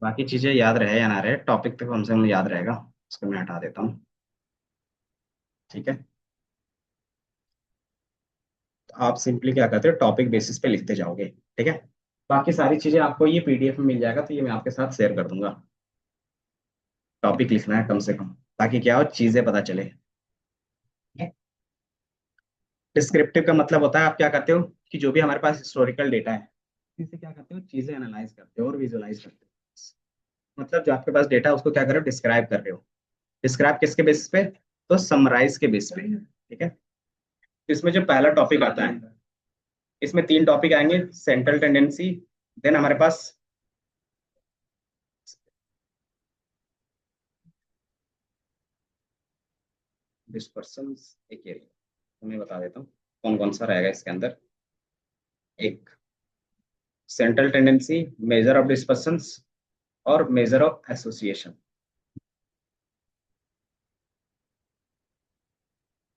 बाकी चीजें याद रहे या ना रहे, टॉपिक तो कम से कम याद रहेगा। उसको मैं हटा देता हूँ। ठीक है। तो आप सिंपली क्या करते हो, टॉपिक बेसिस पे लिखते जाओगे। ठीक है। बाकी सारी चीजें आपको ये पीडीएफ में मिल जाएगा, तो ये मैं आपके साथ शेयर कर दूंगा। टॉपिक लिखना है कम से कम, ताकि क्या हो, चीजें पता चले। डिस्क्रिप्टिव का मतलब होता है आप क्या करते हो कि जो भी हमारे पास हिस्टोरिकल डेटा है, इनसे क्या करते हो, चीजें एनालाइज करते हो और विजुअलाइज करते हो। मतलब जो आपके पास डेटा है उसको क्या कर रहे हो, डिस्क्राइब कर रहे हो। डिस्क्राइब किसके बेसिस पे, तो समराइज के बेसिस पे। ठीक है। तो इसमें जो पहला टॉपिक आता है, इसमें तीन टॉपिक आएंगे। सेंट्रल टेंडेंसी, देन हमारे पास डिस्पर्सन, एक एरिया, तो मैं बता देता हूँ कौन कौन सा रहेगा इसके अंदर। एक central tendency, measure of dispersion और measure of association.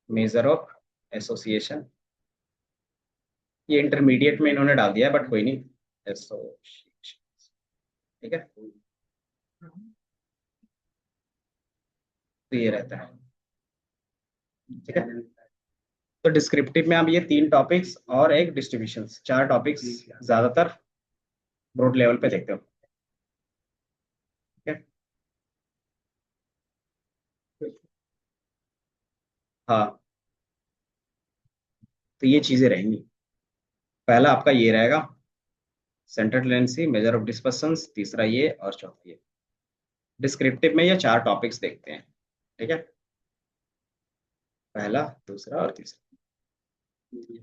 Measure of association, ये इंटरमीडिएट में इन्होंने डाल दिया है, बट कोई नहीं। एसोसिएशन। ठीक है। तो ये रहता है। ठीक है। तो डिस्क्रिप्टिव में आप ये तीन टॉपिक्स और एक डिस्ट्रीब्यूशन, चार टॉपिक्स ज्यादातर ब्रॉड लेवल पे देखते हो। ठीक है। हाँ। तो ये चीजें रहेंगी। पहला आपका ये रहेगा, central tendency, measure of dispersion, तीसरा ये और चौथा ये। डिस्क्रिप्टिव में ये चार टॉपिक्स देखते हैं। ठीक है। पहला, दूसरा और तीसरा।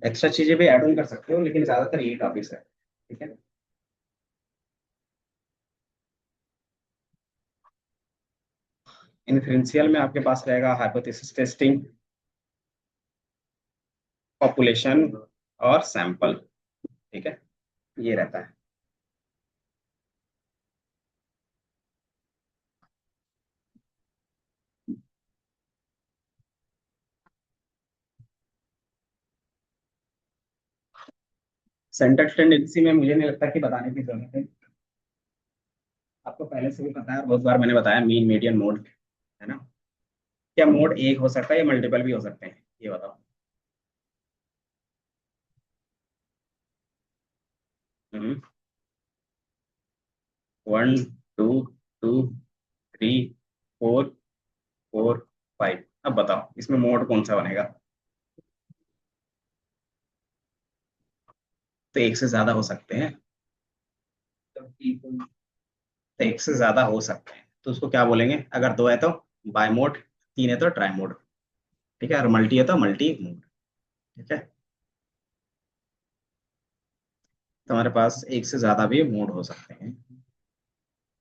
एक्स्ट्रा चीजें भी ऐड ऑन कर सकते हो, लेकिन ज्यादातर ये टॉपिक्स है। ठीक है। इन्फ्लुएंशियल में आपके पास रहेगा हाइपोथेसिस टेस्टिंग, पॉपुलेशन और सैंपल। ठीक है। ये रहता है। सेंट्रल टेंडेंसी में मुझे नहीं लगता कि बताने की जरूरत है, आपको पहले से भी पता है और बहुत बार मैंने बताया, मीन मीडियन मोड। है ना। क्या मोड एक हो सकता है या मल्टीपल भी हो सकते हैं, ये बताओ। हम्म। 1, 2, 2, 3, 4, 4, 5। अब बताओ इसमें मोड कौन सा बनेगा। तो एक से ज्यादा हो सकते हैं। तो एक से ज्यादा हो सकते हैं, तो उसको क्या बोलेंगे, अगर दो है तो बाय मोड, तीन है तो ट्राई मोड। ठीक है। और मल्टी है तो मल्टी मोड। ठीक है। तो हमारे पास एक से ज्यादा भी मोड हो सकते हैं।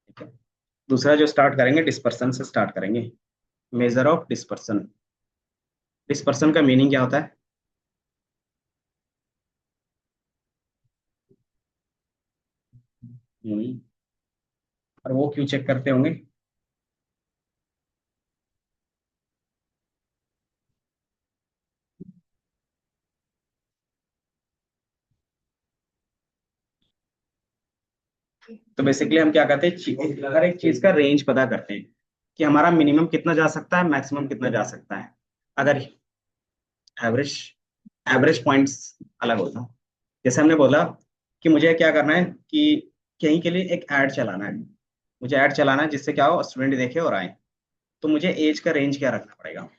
ठीक है। दूसरा जो स्टार्ट करेंगे, डिस्पर्सन से स्टार्ट करेंगे। Major of dispersion. डिस्पर्सन का मीनिंग क्या होता है। हम्म, और वो क्यों चेक करते होंगे। तो बेसिकली हम क्या करते हैं, हर एक चीज का रेंज पता करते हैं कि हमारा मिनिमम कितना जा सकता है, मैक्सिमम कितना जा सकता है। अगर एवरेज एवरेज पॉइंट्स अलग होता है। जैसे हमने बोला कि मुझे क्या करना है कि कहीं के लिए एक ऐड चलाना है, मुझे ऐड चलाना है जिससे क्या हो, स्टूडेंट देखे और आए। तो मुझे एज का रेंज क्या रखना पड़ेगा।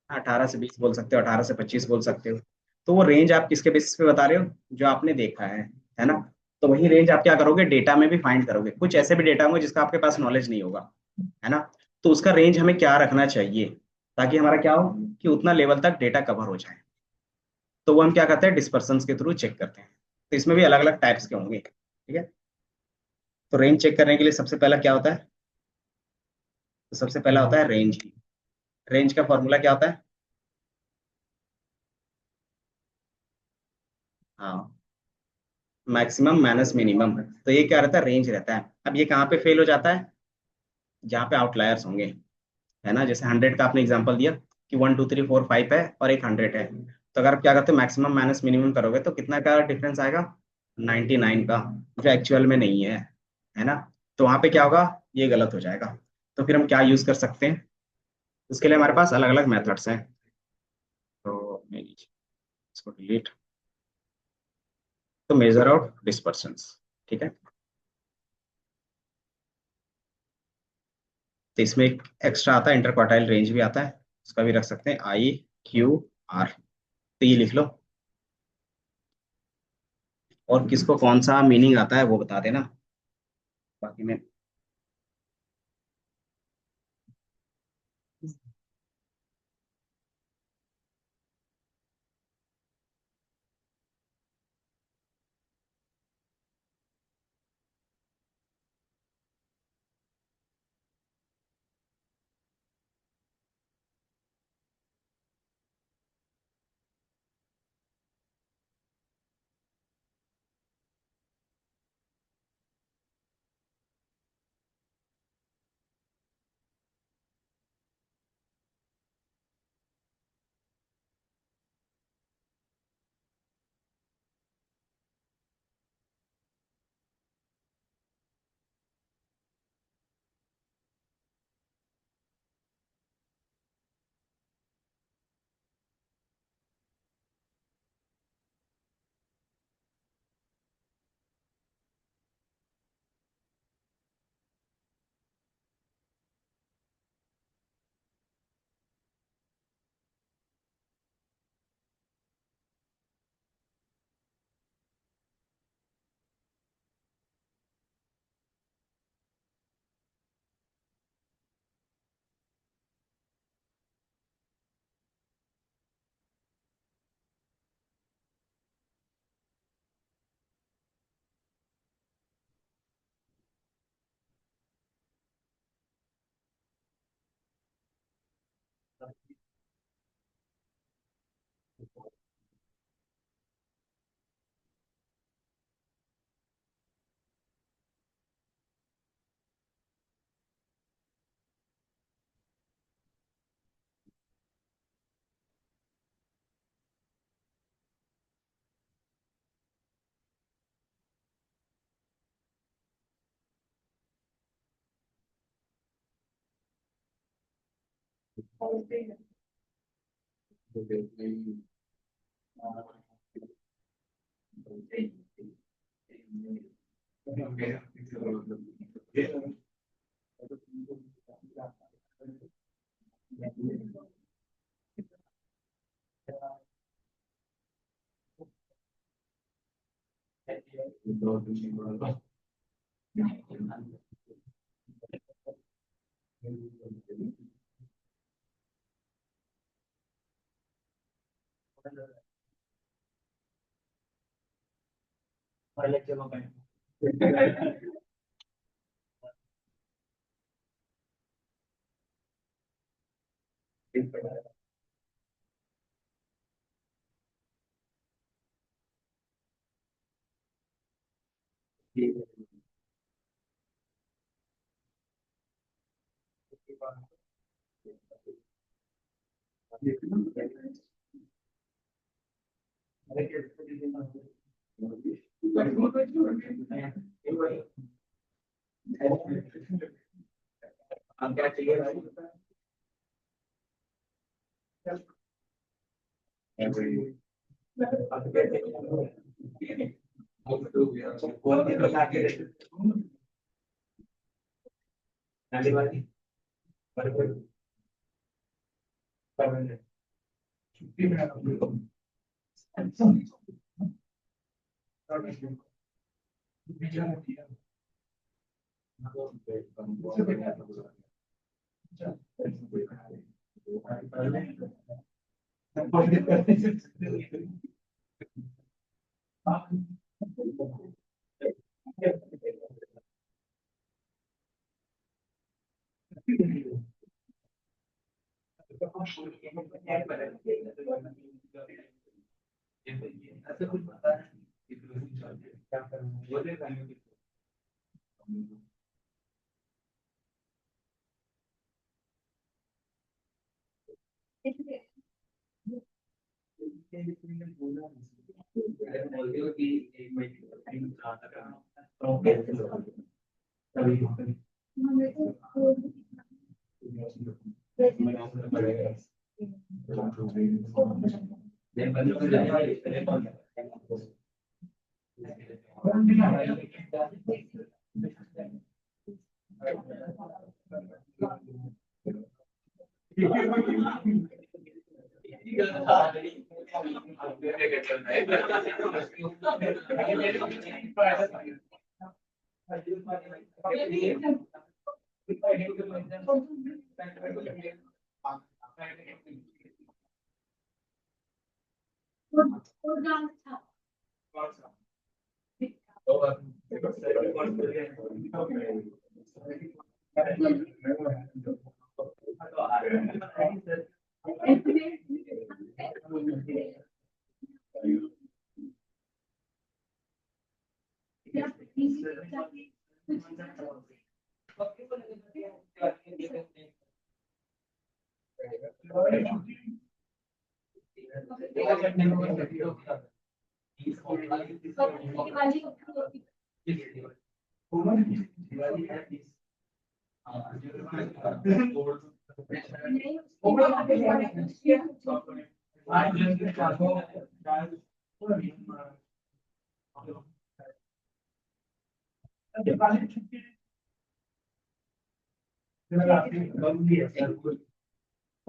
18 से 20 बोल सकते हो, 18 से 25 बोल सकते हो। तो वो रेंज आप किसके बेसिस पे बता रहे हो, जो आपने देखा है ना। तो वही रेंज आप क्या करोगे, डेटा में भी फाइंड करोगे। कुछ ऐसे भी डेटा होंगे जिसका आपके पास नॉलेज नहीं होगा, है ना। तो उसका रेंज हमें क्या रखना चाहिए, ताकि हमारा क्या हो कि उतना लेवल तक डेटा कवर हो जाए। तो वो हम क्या करते हैं, डिस्पर्सन के थ्रू चेक करते हैं। तो इसमें भी अलग अलग टाइप्स के होंगे। ठीक है। तो रेंज चेक करने के लिए सबसे पहला क्या होता है, तो सबसे पहला होता है रेंज। रेंज का फॉर्मूला क्या होता है। हाँ, मैक्सिमम माइनस मिनिमम। तो ये क्या रहता है, रेंज रहता है। अब ये कहाँ पे फेल हो जाता है, जहाँ पे आउटलायर्स होंगे। है ना, जैसे 100 का आपने एग्जांपल दिया कि 1, 2, 3, 4, 5 है और एक 100 है। तो अगर आप क्या करते हो, मैक्सिमम माइनस मिनिमम करोगे तो कितना का डिफरेंस आएगा, 99 का, जो एक्चुअल में नहीं है ना। तो वहां पे क्या होगा, ये गलत हो जाएगा। तो फिर हम क्या यूज कर सकते हैं, उसके लिए हमारे पास अलग अलग मेथड्स हैं। तो इसको डिलीट, तो मेजर आउट डिस्पर्शंस, ठीक है। तो इसमें एक एक्स्ट्रा आता है, इंटर क्वार्टाइल रेंज भी आता है, उसका भी रख सकते हैं IQR। तो ये लिख लो, और किसको कौन सा मीनिंग आता है वो बता देना, बाकी मैं।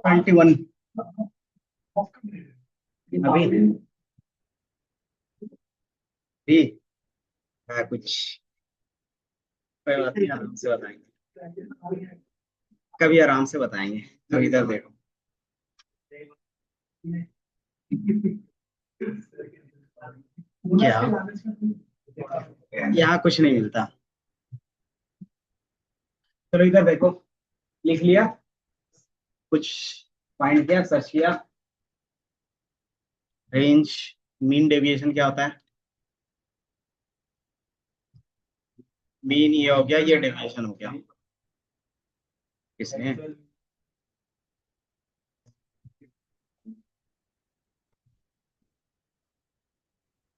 21 अभी भी है कुछ, कोई बात नहीं, आराम से बताएंगे, कभी आराम से बताएंगे। तो इधर देखो, क्या यहाँ कुछ नहीं मिलता। चलो इधर देखो, लिख लिया, कुछ फाइंड किया, सर्च किया। रेंज मीन डेविएशन क्या होता है? मीन ये हो गया, ये डेविएशन हो गया। किसने?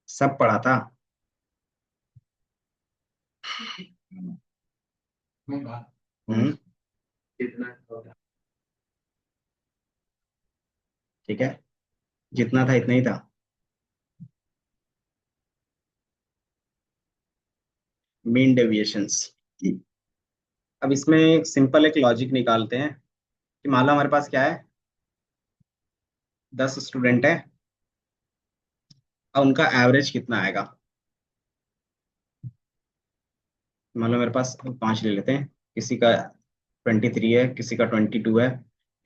सब पढ़ा था। हम्म, ठीक है, जितना था इतना ही था। Mean deviations. अब इसमें एक सिंपल एक लॉजिक निकालते हैं कि मान लो हमारे पास क्या है, 10 स्टूडेंट है, अब उनका एवरेज कितना आएगा। मान लो मेरे पास 5 ले लेते हैं, किसी का 23 है, किसी का 22 है,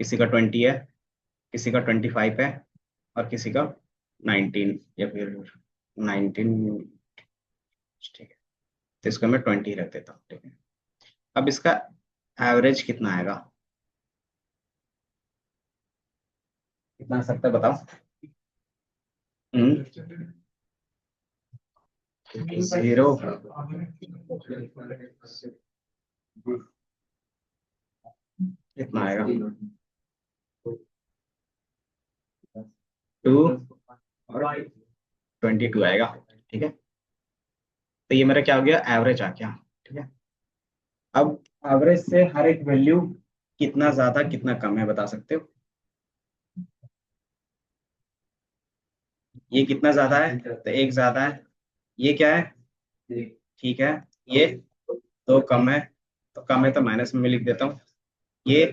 किसी का 20 है, किसी का 25 है, और किसी का 19 या फिर 19। ठीक है, तो इसको मैं 20 रख देता हूँ। ठीक है, अब इसका एवरेज कितना आएगा, कितना आ सकता है बताओ। हम्म, 0, कितना आएगा, 2 और 22 आएगा। ठीक है, तो ये मेरा क्या हो गया, एवरेज आ गया। ठीक है, अब एवरेज से हर एक वैल्यू कितना ज्यादा कितना कम है बता सकते हो? ये कितना ज्यादा है, तो 1 ज्यादा है। ये क्या है, ठीक है, ये 2 कम है, तो कम है तो माइनस में मैं लिख देता हूँ। ये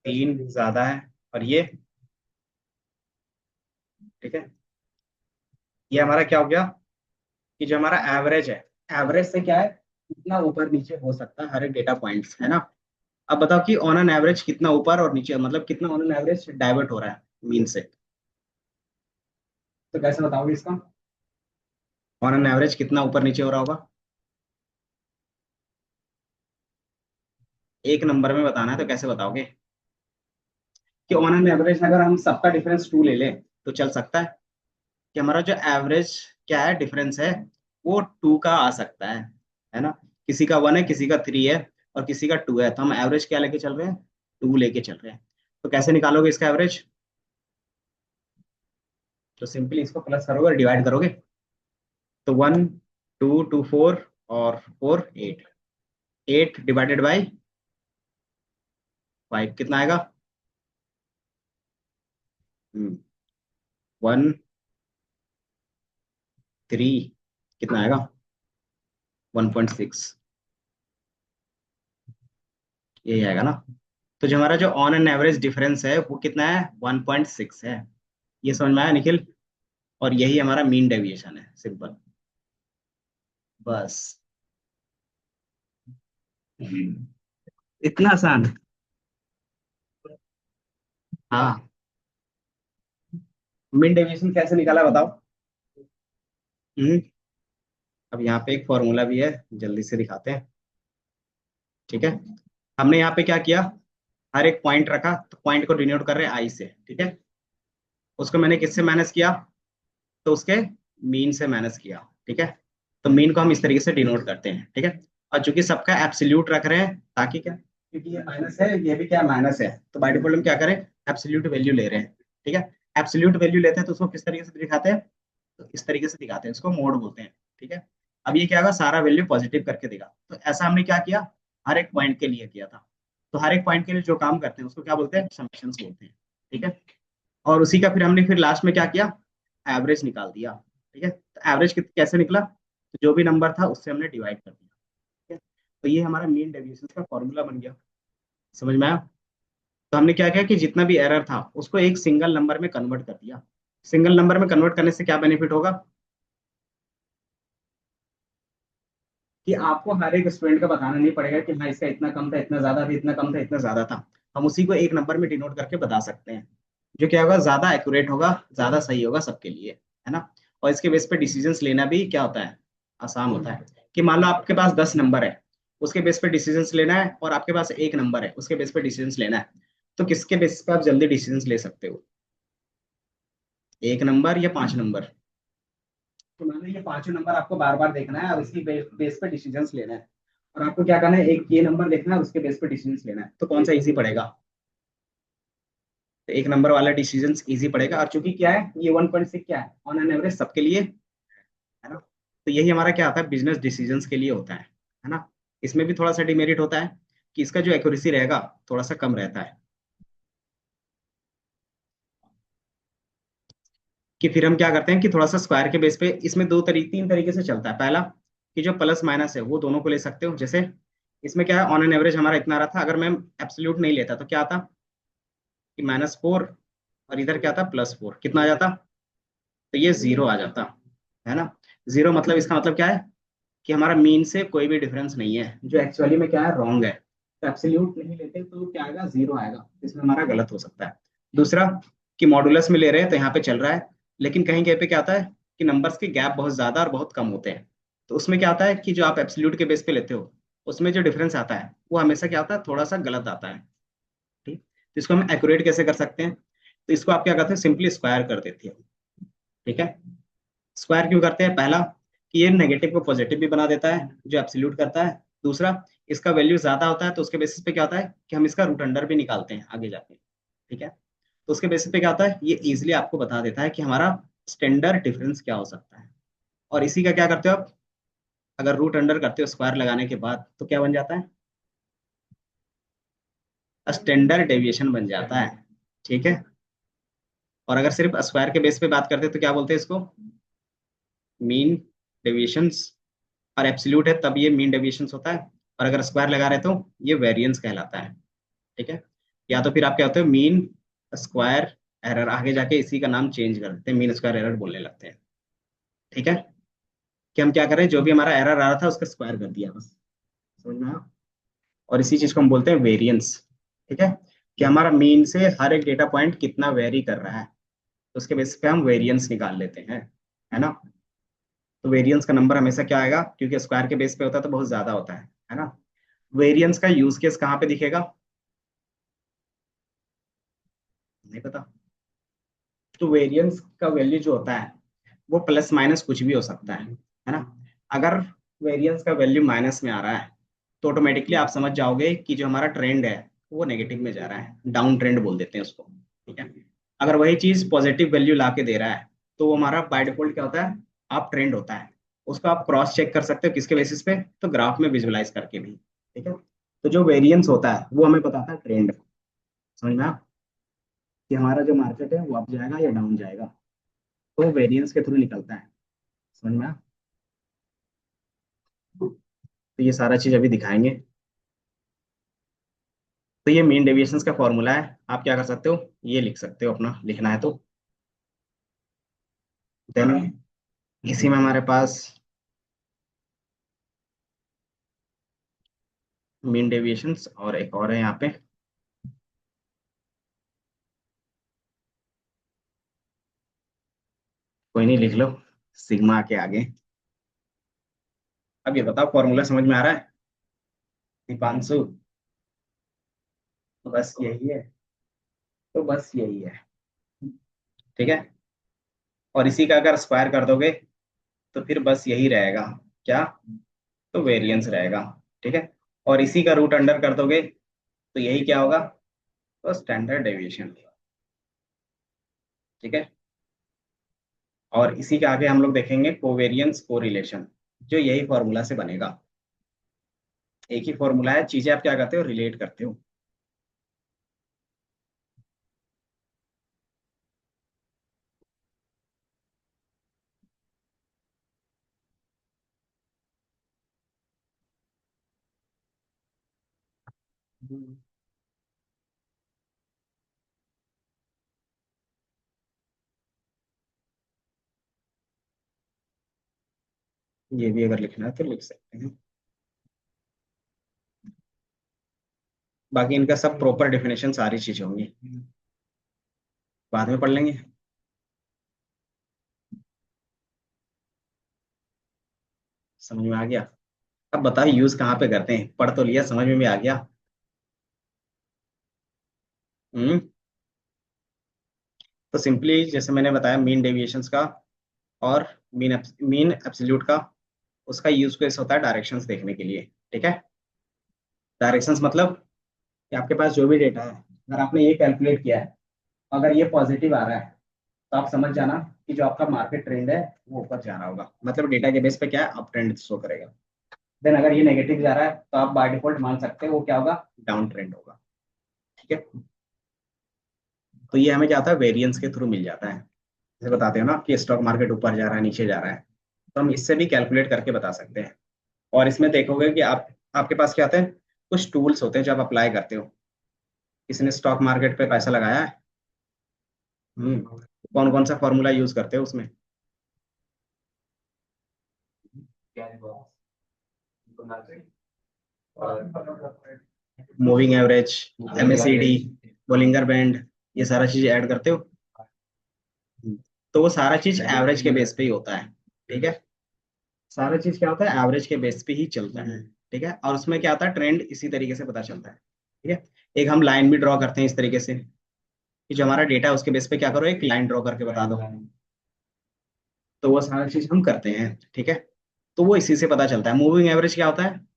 3 ज्यादा है, और ये, ठीक है, ये हमारा क्या हो गया कि जो हमारा एवरेज है, एवरेज से क्या है, कितना ऊपर नीचे हो सकता है हर एक डेटा पॉइंट्स, है ना। अब बताओ कि ऑन एन एवरेज कितना ऊपर और नीचे, मतलब कितना ऑन एन एवरेज डाइवर्ट हो रहा है मीन से। तो कैसे बताओगे इसका, ऑन एन एवरेज कितना ऊपर नीचे हो रहा होगा? एक नंबर में बताना है तो कैसे बताओगे कि ऑन एन एवरेज अगर हम सबका डिफरेंस 2 ले लें तो चल सकता है कि हमारा जो एवरेज क्या है, डिफरेंस है, वो 2 का आ सकता है ना। किसी का 1 है, किसी का 3 है, और किसी का 2 है, तो हम एवरेज क्या लेके चल रहे हैं, 2 लेके चल रहे हैं। तो कैसे निकालोगे इसका एवरेज? तो सिंपली इसको प्लस करोगे और डिवाइड करोगे, तो 1 2 2 4 और 4 8, 8 डिवाइडेड बाई 5 कितना आएगा? 1 3 कितना आएगा? 1.6, यही आएगा ना। तो जो हमारा जो ऑन एन एवरेज डिफरेंस है वो कितना है? 1.6 है। ये समझ में आया निखिल? और यही हमारा मीन डेविएशन है, सिंपल। बस। इतना आसान? हाँ। मीन डेविएशन कैसे निकाला बताओ? हम्म। अब यहाँ पे एक फॉर्मूला भी है, जल्दी से दिखाते हैं। ठीक है। हमने यहाँ पे क्या किया, हर एक पॉइंट रखा, तो पॉइंट को डिनोट कर रहे हैं आई से। ठीक है। उसको मैंने किससे माइनस किया? तो उसके मीन से माइनस किया। ठीक है। तो मीन को हम इस तरीके से डिनोट करते हैं। ठीक है। और चूंकि सबका एब्सोल्यूट रख रहे हैं, ताकि क्या, क्योंकि ये माइनस है, ये भी क्या माइनस है, तो बाय डिफॉल्ट हम क्या करें, एब्सोल्यूट वैल्यू ले रहे हैं। ठीक है। एब्सोल्यूट वैल्यू लेते हैं तो उसको किस तरीके से दिखाते हैं? तो इस तरीके से दिखाते हैं, इसको मोड बोलते हैं। ठीक है। अब ये क्या होगा, सारा वैल्यू पॉजिटिव करके देगा। तो ऐसा हमने क्या किया, हर एक पॉइंट के लिए किया था। तो हर एक पॉइंट के लिए जो काम करते हैं उसको क्या बोलते हैं? समेशंस बोलते हैं। ठीक है। और उसी का फिर हमने फिर लास्ट में क्या किया, एवरेज निकाल दिया। ठीक है। तो एवरेज कैसे निकला? तो जो भी नंबर था उससे हमने डिवाइड कर दिया। ठीक है। तो ये हमारा मीन डेविएशन का फॉर्मूला बन गया। समझ में आया? तो हमने क्या किया कि जितना भी एरर था उसको एक सिंगल नंबर में कन्वर्ट कर दिया। सिंगल नंबर में कन्वर्ट करने से क्या बेनिफिट होगा, कि आपको हर एक स्टूडेंट का बताना नहीं पड़ेगा कि हाँ इसका इतना कम था, इतना ज्यादा था, इतना कम था, इतना ज्यादा था। हम उसी को एक नंबर में डिनोट करके बता सकते हैं, जो क्या होगा, ज्यादा एक्यूरेट होगा, ज्यादा सही होगा सबके लिए, है ना। और इसके बेस पे डिसीजंस लेना भी क्या होता है, आसान होता है। कि मान लो आपके पास 10 नंबर है, उसके बेस पे डिसीजंस लेना है, और आपके पास एक नंबर है, उसके बेस पे डिसीजंस लेना है। तो किसके बेस पे आप जल्दी डिसीजंस ले सकते हो, एक नंबर या 5 नंबर? तो मान लो ये पांचों नंबर आपको बार बार देखना है और इसकी बेस पे डिसीजंस लेना है। और आपको क्या करना है, एक ये नंबर देखना है, उसके बेस पे डिसीजंस लेना है। तो कौन सा इजी पड़ेगा? तो एक नंबर वाला डिसीजंस इजी पड़ेगा। और चूंकि क्या है, ये 1.6 क्या है, ऑन एन एवरेज सबके लिए, है ना। तो यही हमारा क्या होता है, बिजनेस डिसीजंस के लिए होता है ना। इसमें भी थोड़ा सा डिमेरिट होता है कि इसका जो एक्यूरेसी रहेगा थोड़ा सा कम रहता है। कि फिर हम क्या करते हैं कि थोड़ा सा स्क्वायर के बेस पे, इसमें तीन तरीके से चलता है। पहला, कि जो प्लस माइनस है वो दोनों को ले सकते हो। जैसे इसमें क्या है, ऑन एन एवरेज हमारा इतना रहा था, अगर मैं एब्सोल्यूट नहीं लेता तो क्या आता, कि -4, और इधर क्या था, +4, कितना आ जाता? तो ये 0 आ जाता, है ना। 0 मतलब इसका मतलब क्या है, कि हमारा मीन से कोई भी डिफरेंस नहीं है, जो एक्चुअली में क्या है, रॉन्ग है। तो एब्सोल्यूट नहीं लेते तो क्या आएगा, 0 आएगा, इसमें हमारा गलत हो सकता है। दूसरा, कि मॉडुलस में ले रहे हैं तो यहाँ पे चल रहा है, लेकिन कहीं कहीं पे क्या आता है, कि नंबर्स के गैप बहुत ज्यादा और बहुत कम होते हैं। तो उसमें क्या आता है, कि जो आप एब्सोल्यूट के बेस पे लेते हो, उसमें जो डिफरेंस आता है वो हमेशा क्या होता है, थोड़ा सा गलत आता है। ठीक। तो इसको हम एक्यूरेट कैसे कर सकते हैं? तो इसको आप क्या करते हैं, सिंपली स्क्वायर कर देते हो। ठीक है। स्क्वायर क्यों करते हैं? पहला, कि ये नेगेटिव को पॉजिटिव भी बना देता है, जो एब्सोल्यूट करता है। दूसरा, इसका वैल्यू ज्यादा होता है तो उसके बेसिस पे क्या होता है, कि हम इसका रूट अंडर भी निकालते हैं आगे जाके। ठीक है। तो उसके बेसिस पे क्या होता है, ये इजिली आपको बता देता है कि हमारा स्टैंडर्ड डिफरेंस क्या हो सकता है। और इसी का क्या करते हो आप, अगर रूट अंडर करते हो स्क्वायर लगाने के बाद, तो क्या बन जाता है, स्टैंडर्ड डेविएशन बन जाता है। ठीक है। और अगर सिर्फ स्क्वायर के बेस पे बात करते हैं तो क्या बोलते हैं इसको, मीन डेविएशंस। और एब्सोल्यूट है तब ये मीन डेविएशंस होता है, और अगर स्क्वायर लगा रहे तो ये वेरिएंस कहलाता है। ठीक है। या तो फिर आप क्या होते हो, मीन स्क्वायर एरर, आगे जाके इसी का नाम चेंज कर देते हैं, मीन स्क्वायर एरर बोलने लगते हैं। ठीक है। कि हम क्या करें, जो भी हमारा एरर आ रहा था उसका स्क्वायर कर दिया बस। समझ में आया? और इसी चीज को हम बोलते हैं वेरिएंस। ठीक है। कि हमारा मीन से हर एक डेटा पॉइंट कितना वेरी कर रहा है, तो उसके बेसिस पे हम वेरिएंस निकाल लेते हैं, है ना। तो वेरिएंस का नंबर हमेशा क्या आएगा, क्योंकि स्क्वायर के बेस पे होता है तो बहुत ज्यादा होता है ना। वेरिएंस का यूज केस कहाँ पे दिखेगा, नहीं पता? तो वेरिएंस का वैल्यू जो होता है वो प्लस माइनस कुछ भी हो सकता है ना। अगर वेरिएंस का वैल्यू माइनस में आ रहा है तो ऑटोमेटिकली आप समझ जाओगे कि जो हमारा ट्रेंड है वो नेगेटिव में जा रहा है, डाउन ट्रेंड बोल देते हैं उसको। ठीक है। अगर वही चीज पॉजिटिव वैल्यू ला के दे रहा है तो वो हमारा बाय डिफॉल्ट क्या होता है, अप ट्रेंड होता है। उसको आप क्रॉस चेक कर सकते हो किसके बेसिस पे, तो ग्राफ में विजुअलाइज करके भी। ठीक है, तो जो वेरिएंस होता है वो हमें बताता है ट्रेंड। समझ में आया? कि हमारा जो मार्केट है वो अप जाएगा या डाउन जाएगा, तो वेरिएंस के थ्रू निकलता है। समझ में आया? तो ये सारा चीज अभी दिखाएंगे। तो ये मीन डेविएशंस का फॉर्मूला है, आप क्या कर सकते हो, ये लिख सकते हो अपना, लिखना है तो। देन इसी में हमारे पास मीन डेविएशंस और एक और है यहाँ पे, कोई नहीं लिख लो, सिग्मा के आगे। अब ये बताओ फॉर्मूला समझ में आ रहा है दीपांशु? तो बस यही है, तो बस यही है। ठीक है, और इसी का अगर स्क्वायर कर दोगे तो फिर बस यही रहेगा, क्या, तो वेरिएंस रहेगा। ठीक है, और इसी का रूट अंडर कर दोगे तो यही क्या होगा, तो स्टैंडर्ड डेविएशन। ठीक है, और इसी के आगे हम लोग देखेंगे कोवेरियंस कोरिलेशन, जो यही फॉर्मूला से बनेगा। एक ही फॉर्मूला है, चीजें आप क्या करते हो, रिलेट करते हो। हम्म। ये भी अगर लिखना है तो लिख सकते हैं, बाकी इनका सब प्रॉपर डेफिनेशन सारी चीजें होंगी, बाद में पढ़ लेंगे। समझ में आ गया? अब बताओ यूज कहाँ पे करते हैं, पढ़ तो लिया, समझ में भी आ गया। हम्म। तो सिंपली जैसे मैंने बताया मीन डेविएशंस का और मीन एब्सोल्यूट का, उसका यूज केस होता है डायरेक्शंस देखने के लिए। ठीक है, डायरेक्शंस मतलब कि आपके पास जो भी डेटा है, अगर आपने ये कैलकुलेट किया है, अगर ये पॉजिटिव आ रहा है तो आप समझ जाना कि जो आपका मार्केट ट्रेंड है वो ऊपर जा रहा होगा, मतलब डेटा के बेस पे क्या है, अप ट्रेंड शो करेगा। देन अगर ये नेगेटिव जा रहा है तो आप बाय डिफॉल्ट मान सकते हो वो क्या होगा, डाउन ट्रेंड होगा। ठीक है, तो ये हमें क्या आता है, वेरिएंस के थ्रू मिल जाता है। जैसे बताते हो ना कि स्टॉक मार्केट ऊपर जा रहा है नीचे जा रहा है, तो हम इससे भी कैलकुलेट करके बता सकते हैं। और इसमें देखोगे कि आप, आपके पास क्या होते हैं, कुछ टूल्स होते हैं जो आप अप्लाई करते हो। किसी ने स्टॉक मार्केट पे पैसा लगाया है, कौन कौन सा फॉर्मूला यूज करते हो उसमें? Moving average, MACD, Bollinger band, ये सारा चीज ऐड करते हो। तो वो सारा चीज एवरेज के बेस पे ही होता है। ठीक है, सारा चीज क्या होता है, एवरेज के बेस पे ही चलता है। ठीक है, और उसमें क्या होता है, ट्रेंड इसी तरीके से पता चलता है। ठीक है, एक हम लाइन भी ड्रॉ करते हैं इस तरीके से कि जो हमारा डेटा है उसके बेस पे क्या करो, एक लाइन ड्रॉ करके बता दो। तो वो सारा चीज हम करते हैं। ठीक है, तो वो इसी से पता चलता है। मूविंग एवरेज क्या होता है,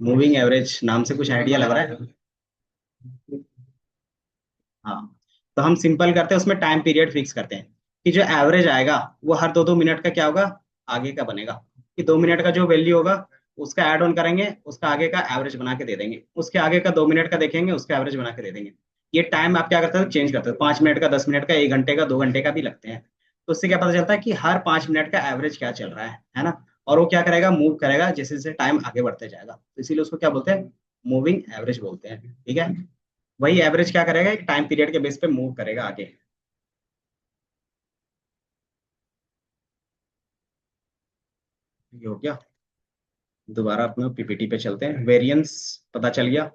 मूविंग एवरेज नाम से कुछ आइडिया लग रहा है? हाँ, तो हम सिंपल करते हैं, उसमें टाइम पीरियड फिक्स करते हैं कि जो एवरेज आएगा वो हर 2-2 मिनट का क्या होगा, आगे का बनेगा। कि 2 मिनट का जो वैल्यू होगा उसका ऐड ऑन करेंगे, उसका आगे का एवरेज बना के दे देंगे, उसके आगे का 2 मिनट का देखेंगे, उसका एवरेज बना के दे देंगे। ये टाइम आप क्या करते हो, चेंज करते हो, 5 मिनट का, 10 मिनट का, 1 घंटे का, 2 घंटे का भी लगते हैं। तो उससे क्या पता चलता है कि हर 5 मिनट का एवरेज क्या चल रहा है ना। और वो क्या करेगा, मूव करेगा जैसे जैसे टाइम आगे बढ़ते जाएगा, तो इसीलिए उसको क्या बोलते हैं, मूविंग एवरेज बोलते हैं। ठीक है, वही एवरेज क्या करेगा, एक टाइम पीरियड के बेस पे मूव करेगा आगे। ये हो गया। दोबारा अपना पीपीटी पे चलते हैं, वेरिएंस पता चल गया।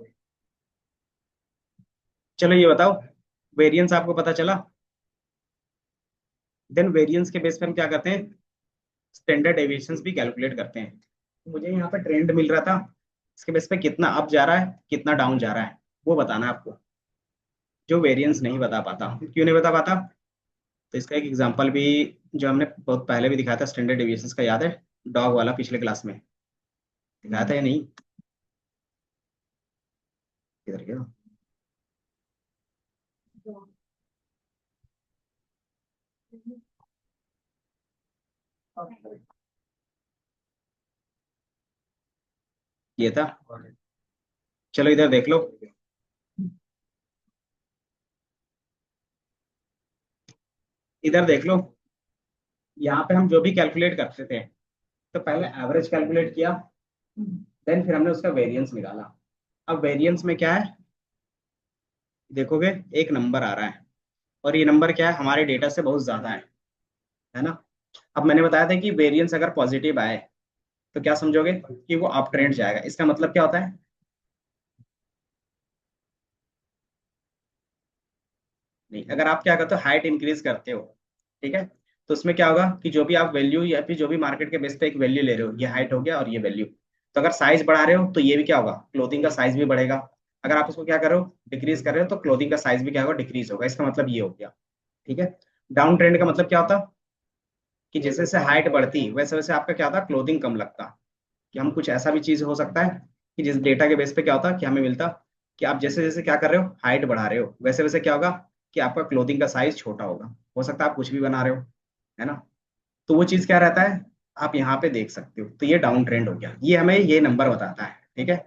चलो ये बताओ, वेरिएंस आपको पता चला, देन वेरिएंस के बेस पे हम क्या करते हैं, स्टैंडर्ड डेविएशंस भी कैलकुलेट करते हैं। मुझे यहाँ पे ट्रेंड मिल रहा था, इसके बेस पे कितना अप जा रहा है कितना डाउन जा रहा है, वो बताना है आपको। जो वेरिएंस नहीं बता पाता, क्यों नहीं बता पाता, तो इसका एक एग्जांपल भी जो हमने बहुत पहले भी दिखाया था स्टैंडर्ड डेविएशंस का, याद है, डॉग वाला, पिछले क्लास में दिखाया था या नहीं? किधर गया? ये था। चलो इधर देख लो। इधर देख लो। यहाँ पे हम जो भी कैलकुलेट करते थे, तो पहले एवरेज कैलकुलेट किया, देन फिर हमने उसका वेरिएंस निकाला। अब वेरिएंस में क्या है, देखोगे एक नंबर आ रहा है, और ये नंबर क्या है, हमारे डेटा से बहुत ज्यादा है ना। अब मैंने बताया था कि वेरिएंस अगर पॉजिटिव आए तो क्या समझोगे, कि वो अप ट्रेंड जाएगा। इसका मतलब क्या होता है, नहीं, अगर आप क्या करते हो, हाइट इंक्रीज करते हो, ठीक है, तो उसमें क्या होगा कि जो भी आप वैल्यू या फिर जो भी मार्केट के बेस पे एक वैल्यू ले रहे हो, ये हाइट हो गया और ये वैल्यू, तो अगर साइज बढ़ा रहे हो तो ये भी क्या होगा, क्लोथिंग का साइज भी बढ़ेगा। अगर आप इसको क्या कर रहे हो, डिक्रीज कर रहे हो, तो क्लोथिंग का साइज भी क्या होगा, डिक्रीज होगा। इसका मतलब ये हो गया, ठीक है। डाउन ट्रेंड का मतलब क्या होता, कि जैसे जैसे हाइट बढ़ती वैसे वैसे आपका क्या होता, क्लोथिंग कम लगता। कि हम कुछ ऐसा भी चीज हो सकता है कि जिस डेटा के बेस पे क्या होता कि हमें मिलता, कि आप जैसे जैसे क्या कर रहे हो, हाइट बढ़ा रहे हो, वैसे वैसे क्या होगा, कि आपका क्लोथिंग का साइज छोटा होगा। हो सकता है आप कुछ भी बना रहे हो, है ना। तो वो चीज क्या रहता है, आप यहाँ पे देख सकते हो। तो ये डाउन ट्रेंड हो गया, ये हमें ये नंबर बताता है, ठीक है।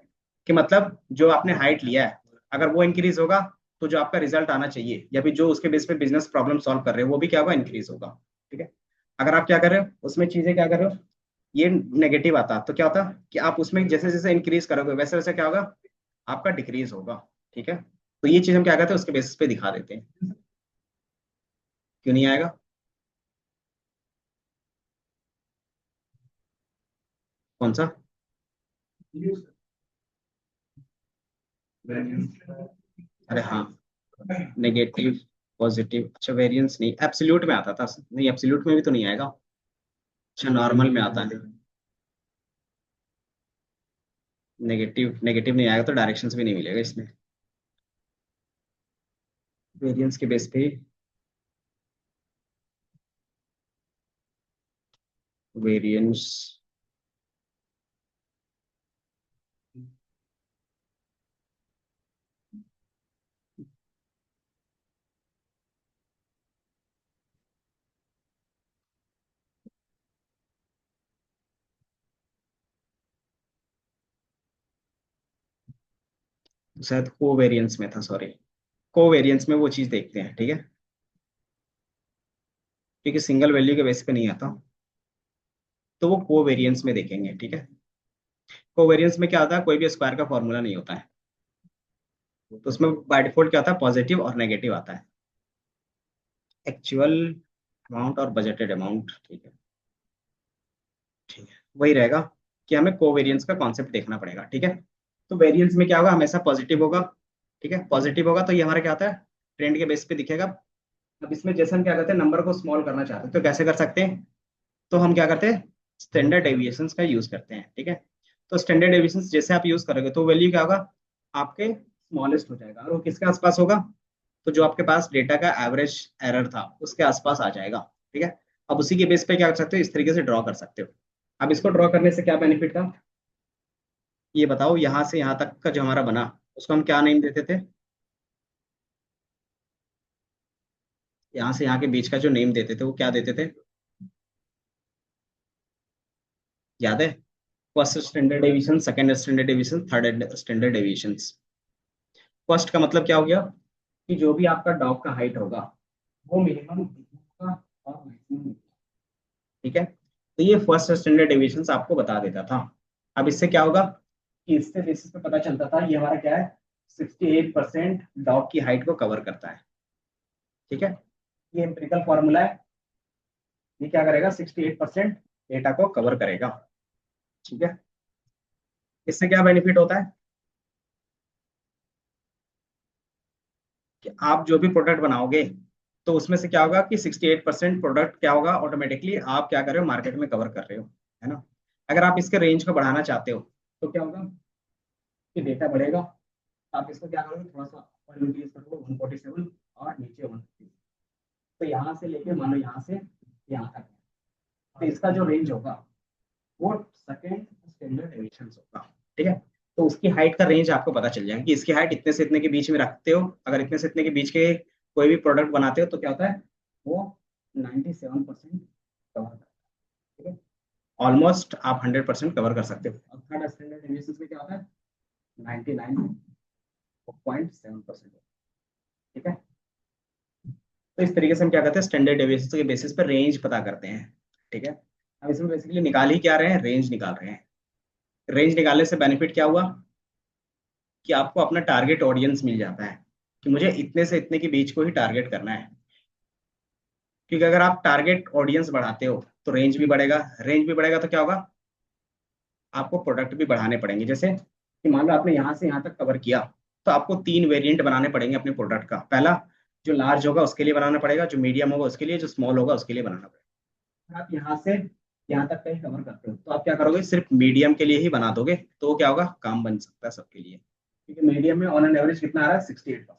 कि मतलब जो आपने हाइट लिया है, अगर वो इंक्रीज होगा, तो जो आपका रिजल्ट आना चाहिए या फिर जो उसके बेस पे बिजनेस प्रॉब्लम सॉल्व कर रहे हो, वो भी क्या होगा, इंक्रीज होगा, ठीक है। अगर आप क्या कर रहे हो, उसमें चीजें क्या कर रहे हो, ये नेगेटिव आता, तो क्या होता कि आप उसमें जैसे जैसे इंक्रीज करोगे वैसे वैसे क्या होगा, आपका डिक्रीज होगा, ठीक है। तो ये चीज हम क्या करते हैं, उसके बेसिस पे दिखा देते हैं। क्यों नहीं आएगा? कौन सा? अरे हाँ, नेगेटिव, पॉजिटिव, अच्छा वेरिएंस नहीं, एब्सोल्यूट में आता था, नहीं एब्सोल्यूट में भी तो नहीं आएगा। अच्छा नॉर्मल में आता है। नेगेटिव, नेगेटिव नहीं आएगा तो डायरेक्शंस भी नहीं मिलेगा इसमें, वेरिएंस के बेस पे। वेरिएंस, शायद को वेरिएंस में था, सॉरी। को वेरिएंस में वो चीज देखते हैं, ठीक है, क्योंकि सिंगल वैल्यू के बेस पे नहीं आता। तो वो को वेरिएंस में देखेंगे, ठीक है। को वेरिएंस में क्या होता है, कोई भी स्क्वायर का फॉर्मूला नहीं होता है। तो उसमें बाय डिफॉल्ट क्या होता है, पॉजिटिव और नेगेटिव आता है। एक्चुअल अमाउंट और बजटेड अमाउंट, ठीक है, ठीक है, वही रहेगा। कि हमें कोवेरिएंस का कॉन्सेप्ट देखना पड़ेगा, ठीक है। तो वेरिएंस में क्या होगा, हमेशा पॉजिटिव होगा, ठीक है, पॉजिटिव होगा, तो ये हमारा क्या होता है, ट्रेंड के बेस पे दिखेगा। अब इसमें जैसे हम क्या करते हैं, नंबर को स्मॉल करना चाहते हैं तो कैसे कर सकते हैं, तो हम क्या करते हैं, स्टैंडर्ड डेविएशंस का यूज करते हैं, ठीक है। तो स्टैंडर्ड डेविएशंस जैसे आप यूज करोगे तो वैल्यू क्या होगा, आपके स्मॉलेस्ट हो जाएगा, और वो किसके आसपास होगा, तो जो आपके पास डेटा का एवरेज एरर था उसके आसपास आ जाएगा, ठीक है। अब उसी के बेस पे क्या कर सकते हो, इस तरीके से ड्रॉ कर सकते हो। अब इसको ड्रॉ करने से क्या बेनिफिट था, ये बताओ। यहाँ से यहाँ तक का जो हमारा बना, उसको हम क्या नेम देते थे, यहाँ से यहाँ के बीच का जो नेम देते थे वो क्या देते थे, याद है? First standard deviation, second standard deviation, third standard deviation. First का मतलब क्या हो गया, कि जो भी आपका डॉग का हाइट होगा वो मिनिमम होगा और मैक्सिमम, ठीक है। तो ये फर्स्ट स्टैंडर्ड डेविएशन आपको बता देता था। अब इससे क्या होगा, कि इससे बेसिस पे पता चलता था ये हमारा क्या है, 68% डॉग की हाइट को कवर करता है, ठीक है। ये एम्पिरिकल फॉर्मूला है, ये क्या करेगा, 68% डेटा को कवर करेगा, ठीक है। इससे क्या बेनिफिट होता है, कि आप जो भी प्रोडक्ट बनाओगे, तो उसमें से क्या होगा, कि 68% प्रोडक्ट क्या होगा, ऑटोमेटिकली आप क्या कर रहे हो, मार्केट में कवर कर रहे हो, है ना। अगर आप इसके रेंज को बढ़ाना चाहते हो, तो क्या होगा, कि डेटा बढ़ेगा, आप इसको क्या करोगे, थोड़ा सा ऊपर इंक्रीज करोगे, 147 और नीचे 150। तो यहाँ से लेके मानो यहाँ से यहाँ तक, तो इसका जो रेंज होगा वो सेकेंड स्टैंडर्ड डेविएशन होगा, ठीक है। तो उसकी हाइट का रेंज आपको पता चल जाएगा कि इसकी हाइट इतने से इतने के बीच में रखते हो, अगर इतने से इतने के बीच के कोई भी प्रोडक्ट बनाते हो तो क्या होता है, वो 97% कवर करता है। ठीक है, ऑलमोस्ट आप 100% कवर कर सकते हो। अब थर्ड स्टैंडर्ड डेविएशन में क्या होता है, 99.7%। ठीक है, तो इस तरीके से हम क्या करते हैं, स्टैंडर्ड डेविएशन के बेसिस पर रेंज पता करते हैं। ठीक है, अब इसमें बेसिकली निकाल ही क्या रहे हैं, रेंज निकाल रहे हैं। रेंज निकालने से बेनिफिट क्या हुआ कि आपको अपना टारगेट ऑडियंस मिल जाता है, कि मुझे इतने से इतने के बीच को ही टारगेट करना है। क्योंकि अगर आप टारगेट ऑडियंस बढ़ाते हो तो रेंज भी बढ़ेगा, रेंज भी बढ़ेगा तो क्या होगा, आपको प्रोडक्ट भी बढ़ाने पड़ेंगे। जैसे कि मान लो आपने यहाँ से यहाँ तक कवर किया, तो आपको 3 वेरिएंट बनाने पड़ेंगे अपने प्रोडक्ट का। पहला, जो लार्ज होगा उसके लिए बनाना पड़ेगा, जो मीडियम होगा उसके लिए, जो स्मॉल होगा उसके लिए बनाना पड़ेगा। अगर आप यहाँ से यहाँ तक का ही कवर करते हो तो आप क्या करोगे, सिर्फ मीडियम के लिए ही बना दोगे, तो क्या होगा, काम बन सकता है सबके लिए। क्योंकि मीडियम में ऑन एन एवरेज कितना आ रहा है, 68%।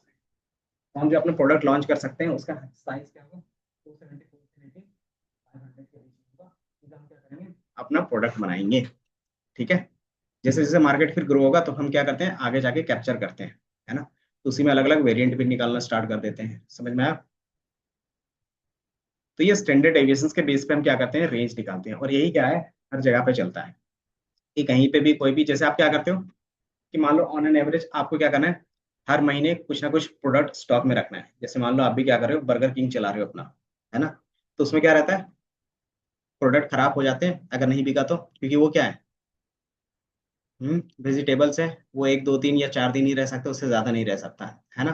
तो हम जो अपने प्रोडक्ट लॉन्च कर सकते हैं उसका साइज क्या होगा, 274 से लेके 500 के बीच होगा। तो हम क्या करेंगे, अपना प्रोडक्ट बनाएंगे। ठीक है, जैसे जैसे मार्केट फिर ग्रो होगा तो हम क्या करते हैं, आगे जाके कैप्चर करते हैं, है ना। तो उसी में अलग अलग वेरिएंट भी निकालना स्टार्ट कर देते हैं। समझ में आया। तो ये स्टैंडर्ड डेविएशन के बेस पे हम क्या करते हैं, रेंज निकालते हैं। और यही क्या है, हर जगह पे चलता है कि कहीं पे भी कोई भी, जैसे आप क्या करते हो कि मान लो ऑन एन एवरेज आपको क्या करना है, हर महीने कुछ ना कुछ प्रोडक्ट स्टॉक में रखना है। जैसे मान लो आप भी क्या कर रहे हो, बर्गर किंग चला रहे हो अपना, है ना। तो उसमें क्या रहता है, प्रोडक्ट खराब हो जाते हैं अगर नहीं बिका तो, क्योंकि वो क्या है, वेजिटेबल्स है, वो 1 2 3 या 4 दिन ही रह सकते, उससे ज्यादा नहीं रह सकता है ना।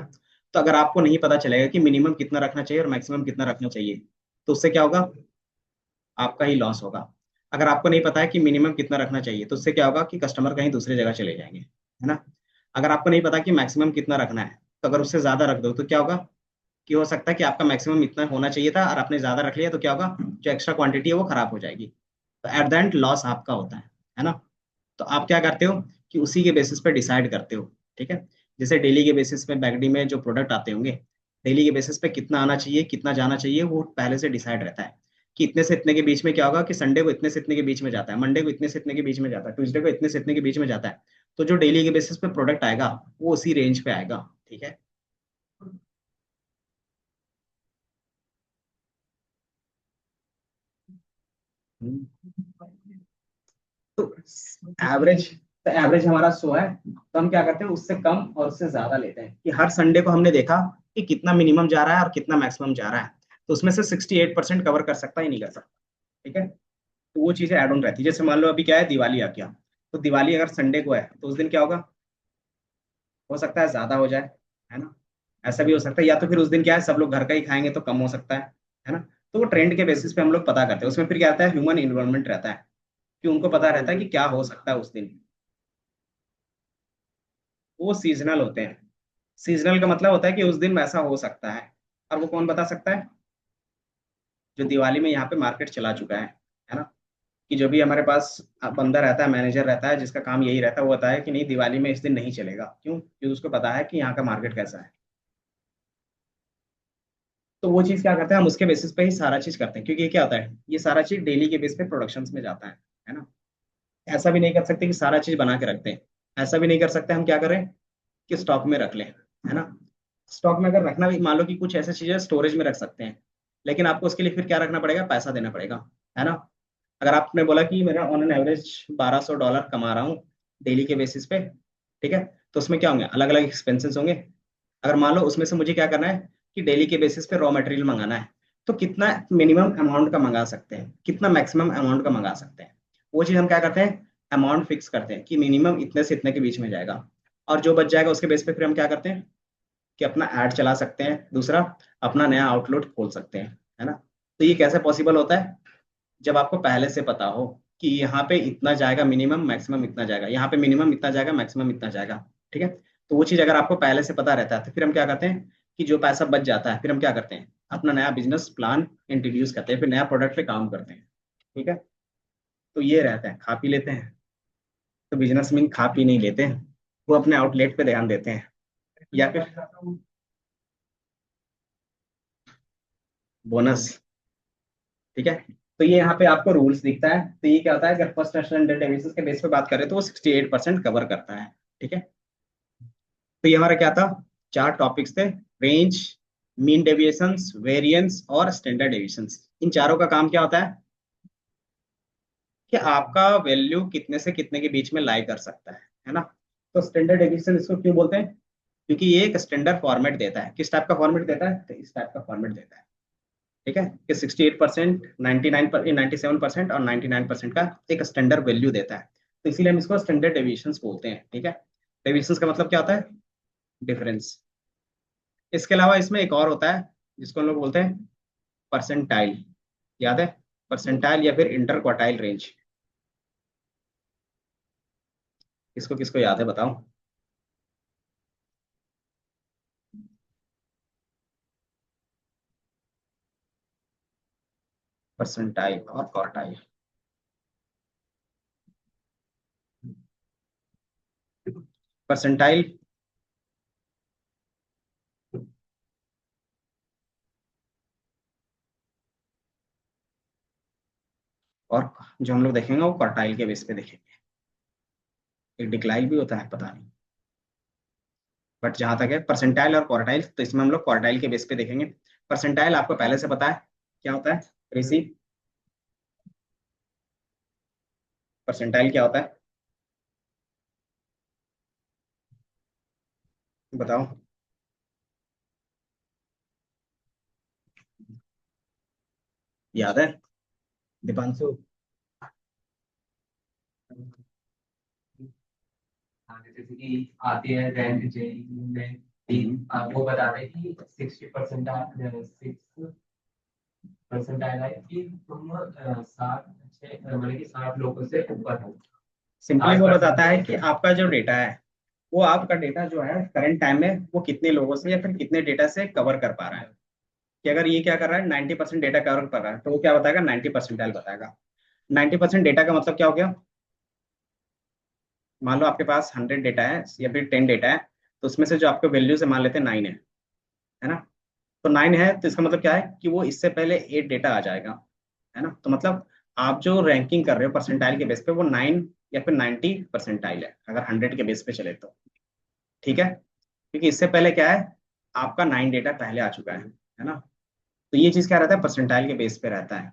तो अगर आपको नहीं पता चलेगा कि मिनिमम कितना रखना चाहिए और मैक्सिमम कितना रखना चाहिए, तो उससे क्या होगा, आपका ही लॉस होगा। अगर आपको नहीं पता है कि मिनिमम कितना रखना चाहिए तो उससे क्या होगा कि कस्टमर कहीं दूसरी जगह चले जाएंगे, है ना। अगर आपको नहीं पता कि मैक्सिमम कितना रखना है, तो अगर उससे ज्यादा रख दो तो क्या होगा, कि हो सकता है कि आपका मैक्सिमम इतना होना चाहिए था और आपने ज्यादा रख लिया, तो क्या होगा, जो एक्स्ट्रा क्वांटिटी है वो खराब हो जाएगी। तो एट द एंड लॉस आपका होता है ना। तो आप क्या करते हो कि उसी के बेसिस पे डिसाइड करते हो। ठीक है, जैसे डेली के बेसिस पे बैगडी में जो प्रोडक्ट आते होंगे, डेली के बेसिस पे कितना आना चाहिए कितना जाना चाहिए वो पहले से डिसाइड रहता है। कि इतने से इतने के बीच में क्या होगा, कि संडे को इतने से इतने के बीच में जाता है, मंडे को इतने से इतने के बीच में जाता है, ट्यूसडे को इतने से इतने के बीच में जाता है। तो जो डेली के बेसिस पे प्रोडक्ट आएगा वो उसी रेंज पे आएगा। ठीक है। हम्म। तो एवरेज, तो एवरेज हमारा 100 है, तो हम क्या करते हैं, उससे कम और उससे ज्यादा लेते हैं। कि हर संडे को हमने देखा कि कितना मिनिमम जा रहा है और कितना मैक्सिमम जा रहा है, तो उसमें से 68% कवर कर सकता ही नहीं कर सकता। ठीक है, तो वो चीजें ऐड ऑन रहती है। जैसे मान लो अभी क्या है, दिवाली आ गया, तो दिवाली अगर संडे को है तो उस दिन क्या होगा, हो सकता है ज्यादा हो जाए, है ना। ऐसा भी हो सकता है, या तो फिर उस दिन क्या है, सब लोग घर का ही खाएंगे तो कम हो सकता है ना। तो वो ट्रेंड के बेसिस पे हम लोग पता करते हैं। उसमें फिर क्या रहता है, ह्यूमन इन्वॉल्वमेंट रहता है, कि उनको पता रहता है कि क्या हो सकता है उस दिन। वो सीजनल होते हैं। सीजनल का मतलब होता है कि उस दिन वैसा हो सकता है। और वो कौन बता सकता है, जो दिवाली में यहाँ पे मार्केट चला चुका है ना। कि जो भी हमारे पास बंदा रहता है, मैनेजर रहता है, जिसका काम यही रहता है, वो बताया कि नहीं दिवाली में इस दिन नहीं चलेगा। क्यों, क्योंकि उसको पता है कि यहाँ का मार्केट कैसा है। तो वो चीज क्या करते हैं, हम उसके बेसिस पे ही सारा चीज करते हैं। क्योंकि ये क्या होता है, ये सारा चीज डेली के बेस पे प्रोडक्शन में जाता है ना। ऐसा भी नहीं कर सकते कि सारा चीज बना के रखते हैं। ऐसा भी नहीं कर सकते हम क्या करें, कि स्टॉक में रख लें, है ना। स्टॉक में अगर रखना भी, मान लो कि कुछ ऐसी चीजें स्टोरेज में रख सकते हैं, लेकिन आपको उसके लिए फिर क्या रखना पड़ेगा, पैसा देना पड़ेगा, है ना। अगर आपने बोला कि मेरा ऑन एन एवरेज $1200 कमा रहा हूँ डेली के बेसिस पे, ठीक है, तो उसमें क्या होंगे, अलग अलग एक्सपेंसेस होंगे। अगर मान लो उसमें से मुझे क्या करना है, कि डेली के बेसिस पे रॉ मटेरियल मंगाना है, तो कितना मिनिमम अमाउंट का मंगा सकते हैं, कितना मैक्सिमम अमाउंट का मंगा सकते हैं, वो चीज़ हम क्या करते हैं, अमाउंट फिक्स करते हैं कि मिनिमम इतने से इतने के बीच में जाएगा। और जो बच जाएगा उसके बेस पे फिर हम क्या करते हैं, कि अपना ऐड चला सकते हैं, दूसरा अपना नया आउटलेट खोल सकते हैं, है ना। तो ये कैसे पॉसिबल होता है, जब आपको पहले से पता हो कि यहाँ पे इतना जाएगा मिनिमम, मैक्सिमम इतना जाएगा, यहाँ पे मिनिमम इतना जाएगा, मैक्सिमम इतना जाएगा। ठीक है, तो वो चीज़ अगर आपको पहले से पता रहता है तो फिर हम क्या करते हैं, कि जो पैसा बच जाता है फिर हम क्या करते हैं, अपना नया बिजनेस प्लान इंट्रोड्यूस करते हैं, फिर नया प्रोडक्ट पे काम करते हैं। ठीक है, तो ये रहता है, खा पी लेते हैं। तो बिजनेस में खा पी नहीं लेते हैं, वो अपने आउटलेट पे ध्यान देते हैं। या फिर बोनस। ठीक है, तो ये यहाँ पे आपको रूल्स दिखता है। तो ये क्या होता है, अगर फर्स्ट स्टैंडर्ड डेविएशन के बेस पे बात करें तो वो 68% कवर करता है। ठीक है। तो ये हमारा क्या था, चार टॉपिक्स थे। रेंज, मीन डेविएशंस, वेरिएंस और स्टैंडर्ड डेविएशंस। इन चारों का काम क्या होता है कि आपका वैल्यू कितने से कितने के बीच में लाई कर सकता है ना। तो स्टैंडर्ड डेविएशन इसको क्यों बोलते हैं, क्योंकि ये एक स्टैंडर्ड फॉर्मेट देता है। किस टाइप का फॉर्मेट देता है, तो इस टाइप का फॉर्मेट देता है। ठीक है, कि 68%, 97% और 99% का एक स्टैंडर्ड वैल्यू देता है। तो इसीलिए हम इसको स्टैंडर्ड डेविएशंस बोलते हैं। ठीक है। डेविएशंस का मतलब क्या होता है, डिफरेंस। इसके अलावा इसमें एक और होता है जिसको हम लोग बोलते हैं परसेंटाइल। याद है, परसेंटाइल या फिर इंटर क्वार्टाइल रेंज। इसको किसको याद है बताओ। परसेंटाइल और क्वार्टाइल। परसेंटाइल, और जो हम लोग देखेंगे वो क्वार्टाइल के बेस पे देखेंगे। एक डिक्लाइल भी होता है, पता नहीं। बट जहां तक है परसेंटाइल और क्वार्टाइल, तो इसमें हम लोग क्वार्टाइल के बेस पे देखेंगे। परसेंटाइल आपको पहले से पता है क्या होता है, ऋषि। परसेंटाइल क्या होता है बताओ। याद है दीपांशु। हाँ, जैसे कि आती है रैंक जेई में वो बताते हैं कि 60% 6% आया कि तुम 60 लोगों से ऊपर हो। सिंपली साठ वो परसेंट बताता से है कि आपका जो डेटा है, वो आपका डेटा जो है करंट टाइम में वो कितने लोगों से या फिर कितने डेटा से कवर कर पा रहा है। कि अगर ये क्या कर रहा है, 90% डेटा कवर कर रहा है, तो वो क्या बताएगा, 90% बताएगा। 90% डेटा का मतलब क्या हो गया, मान लो आपके पास 100 डेटा है या फिर 10 डेटा है, तो उसमें से जो आपके वैल्यू से मान लेते हैं 9 है ना। तो 9 है तो इसका मतलब क्या है कि वो इससे पहले 8 डेटा आ जाएगा, है ना। तो मतलब आप जो रैंकिंग कर रहे हो परसेंटाइल के बेस पे, वो 9 या फिर 90 परसेंटाइल है, अगर 100 के बेस पे चले तो। ठीक है, क्योंकि इससे पहले क्या है, आपका 9 डेटा पहले आ चुका है ना। तो ये चीज क्या रहता है, परसेंटाइल के बेस पे रहता है।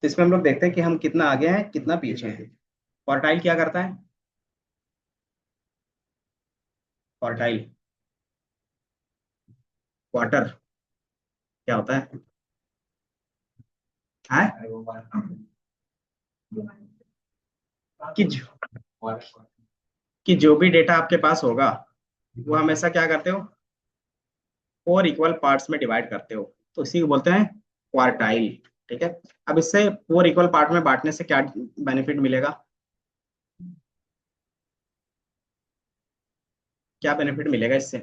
तो इसमें हम लोग देखते हैं कि हम कितना आगे हैं कितना पीछे हैं। क्वार्टाइल क्या करता है, क्वार्टाइल, क्वार्टर क्या होता है, है? कि जो, कि जो भी डेटा आपके पास होगा वो हमेशा क्या करते हो, 4 इक्वल पार्ट्स में डिवाइड करते हो। तो इसी को बोलते हैं क्वार्टाइल। ठीक है। अब इससे 4 इक्वल पार्ट में बांटने से क्या बेनिफिट मिलेगा, क्या बेनिफिट मिलेगा इससे,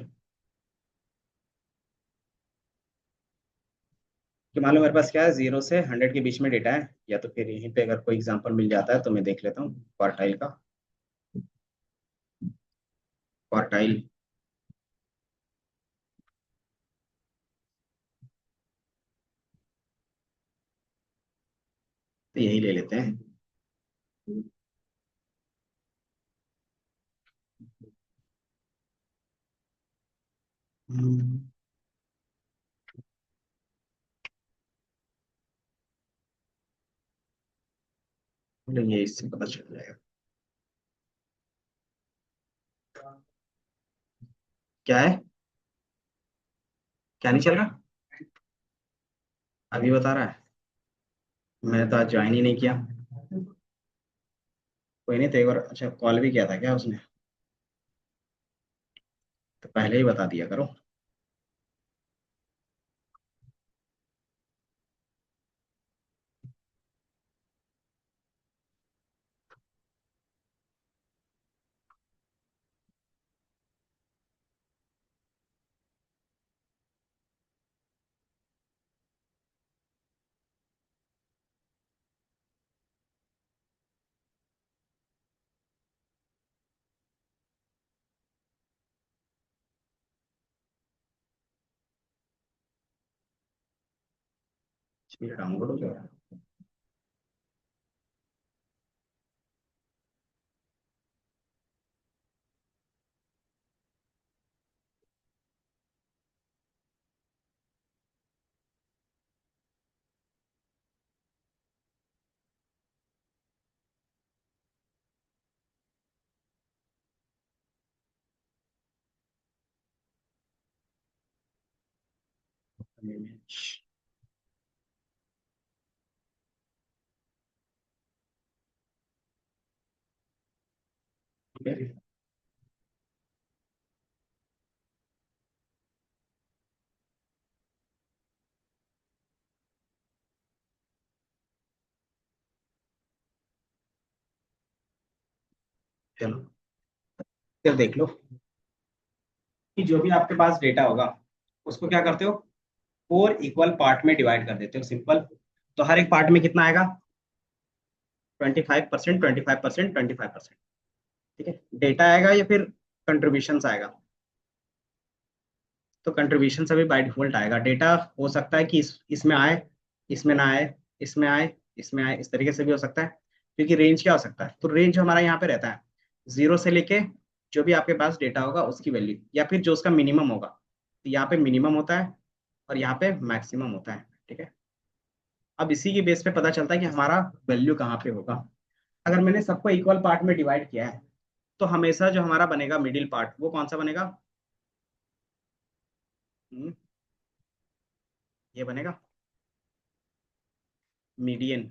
कि मान लो मेरे पास क्या है, 0 से 100 के बीच में डेटा है, या तो फिर यहीं पे अगर कोई एग्जांपल मिल जाता है तो मैं देख लेता हूँ क्वार्टाइल का। क्वार्टाइल, तो यही ले लेते हैं। हम्म, मतलब ये इससे पता चल जाएगा। क्या है, क्या नहीं चल रहा, अभी बता रहा है। मैंने तो आज ज्वाइन ही नहीं किया। कोई नहीं, तो एक बार, अच्छा कॉल भी किया था क्या उसने, तो पहले ही बता दिया करो। डाउनलोड हो गया। इमेज। ठीक है, चलो फिर देख लो कि जो भी आपके पास डेटा होगा उसको क्या करते हो, 4 इक्वल पार्ट में डिवाइड कर देते हो, सिंपल। तो हर एक पार्ट में कितना आएगा, 25%, 25%, 25%। ठीक है, डेटा आएगा या फिर कंट्रीब्यूशन आएगा? तो कंट्रीब्यूशन अभी बाय डिफॉल्ट आएगा। डेटा हो सकता है कि इसमें आए, इसमें ना आए, इसमें आए, इसमें आए, इस तरीके से भी हो सकता है। क्योंकि रेंज क्या हो सकता है, तो रेंज हमारा यहाँ पे रहता है 0 से लेके जो भी आपके पास डेटा होगा उसकी वैल्यू, या फिर जो उसका मिनिमम होगा। तो यहाँ पे मिनिमम होता है और यहाँ पे मैक्सिमम होता है। ठीक है, अब इसी के बेस पे पता चलता है कि हमारा वैल्यू कहाँ पे होगा। अगर मैंने सबको इक्वल पार्ट में डिवाइड किया है तो हमेशा जो हमारा बनेगा मिडिल पार्ट, वो कौन सा बनेगा? हम्म, ये बनेगा मीडियन।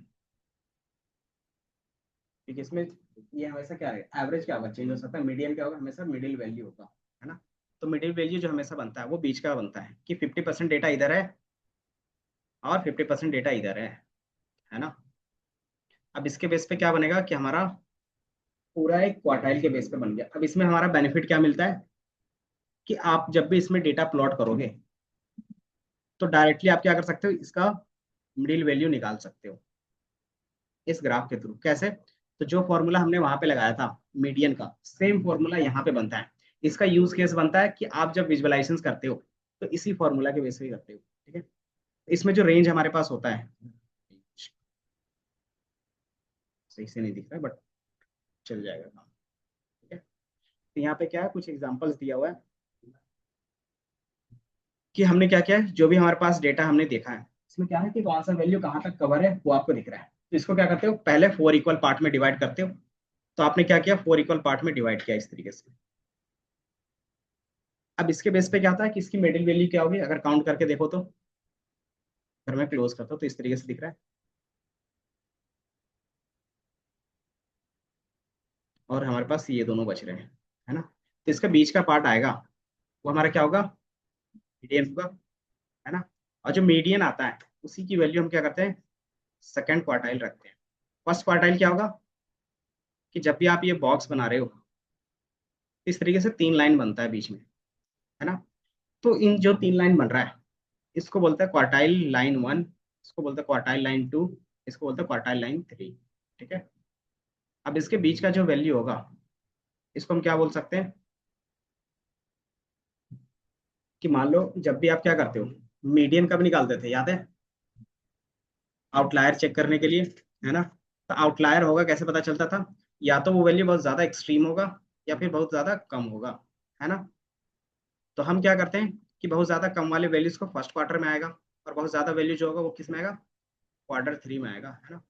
क्योंकि इसमें ये हमेशा क्या है, एवरेज क्या होगा, चेंज हो सकता है, मीडियन क्या होगा, हमेशा मिडिल वैल्यू होगा, है ना। तो मिडिल वैल्यू जो हमेशा बनता है वो बीच का बनता है, कि 50% डेटा इधर है और 50% डेटा इधर है ना। अब इसके बेस पे क्या बनेगा कि हमारा पूरा एक क्वार्टाइल के बेस पे बन गया। अब इसमें हमारा बेनिफिट क्या मिलता है कि आप जब भी इसमें डेटा प्लॉट करोगे तो डायरेक्टली आप क्या कर सकते हो, इसका मिडिल वैल्यू निकाल सकते हो इस ग्राफ के थ्रू। कैसे? तो जो फॉर्मूला हमने वहां पे लगाया था मीडियन का, सेम फॉर्मूला यहाँ पे बनता है। इसका यूज केस बनता है कि आप जब विजुअलाइजेशन करते हो तो इसी फॉर्मूला के बेस पे करते हो। ठीक है, इसमें जो रेंज हमारे पास होता है, सही से नहीं दिख रहा है बट चल जाएगा काम। ठीक है, तो यहाँ पे क्या है, कुछ एग्जांपल्स दिया हुआ है कि हमने क्या किया है, जो भी हमारे पास डेटा हमने देखा है इसमें क्या है कि कौन सा वैल्यू कहाँ तक कवर है वो आपको दिख रहा है। तो इसको क्या करते हो, पहले 4 इक्वल पार्ट में डिवाइड करते हो। तो आपने क्या किया, 4 इक्वल पार्ट में डिवाइड किया इस तरीके से। अब इसके बेस पे क्या होता है कि इसकी मिडिल वैल्यू क्या होगी, अगर काउंट करके देखो तो। अगर मैं क्लोज करता हूँ तो इस तरीके से दिख रहा है, और हमारे पास ये दोनों बच रहे हैं, है ना। तो इसका बीच का पार्ट आएगा, वो हमारा क्या होगा, मीडियन होगा, है ना। और जो मीडियन आता है उसी की वैल्यू हम क्या करते हैं, सेकंड क्वार्टाइल रखते हैं। फर्स्ट क्वार्टाइल क्या होगा कि जब भी आप ये बॉक्स बना रहे हो इस तरीके से 3 लाइन बनता है बीच में, है ना। तो इन जो 3 लाइन बन रहा है इसको बोलते हैं क्वार्टाइल लाइन वन, इसको बोलते हैं क्वार्टाइल लाइन टू, इसको बोलते हैं क्वार्टाइल लाइन थ्री। ठीक है, अब इसके बीच का जो वैल्यू होगा इसको हम क्या बोल सकते हैं कि मान लो जब भी आप क्या करते हो, मीडियन कब निकालते थे, याद है? आउटलायर चेक करने के लिए, है ना। तो आउटलायर होगा, कैसे पता चलता था, या तो वो वैल्यू बहुत ज्यादा एक्सट्रीम होगा या फिर बहुत ज्यादा कम होगा, है ना। तो हम क्या करते हैं कि बहुत ज्यादा कम वाले वैल्यूज को फर्स्ट क्वार्टर में आएगा, और बहुत ज्यादा वैल्यू जो होगा वो किस में आएगा, क्वार्टर 3 में आएगा, है ना।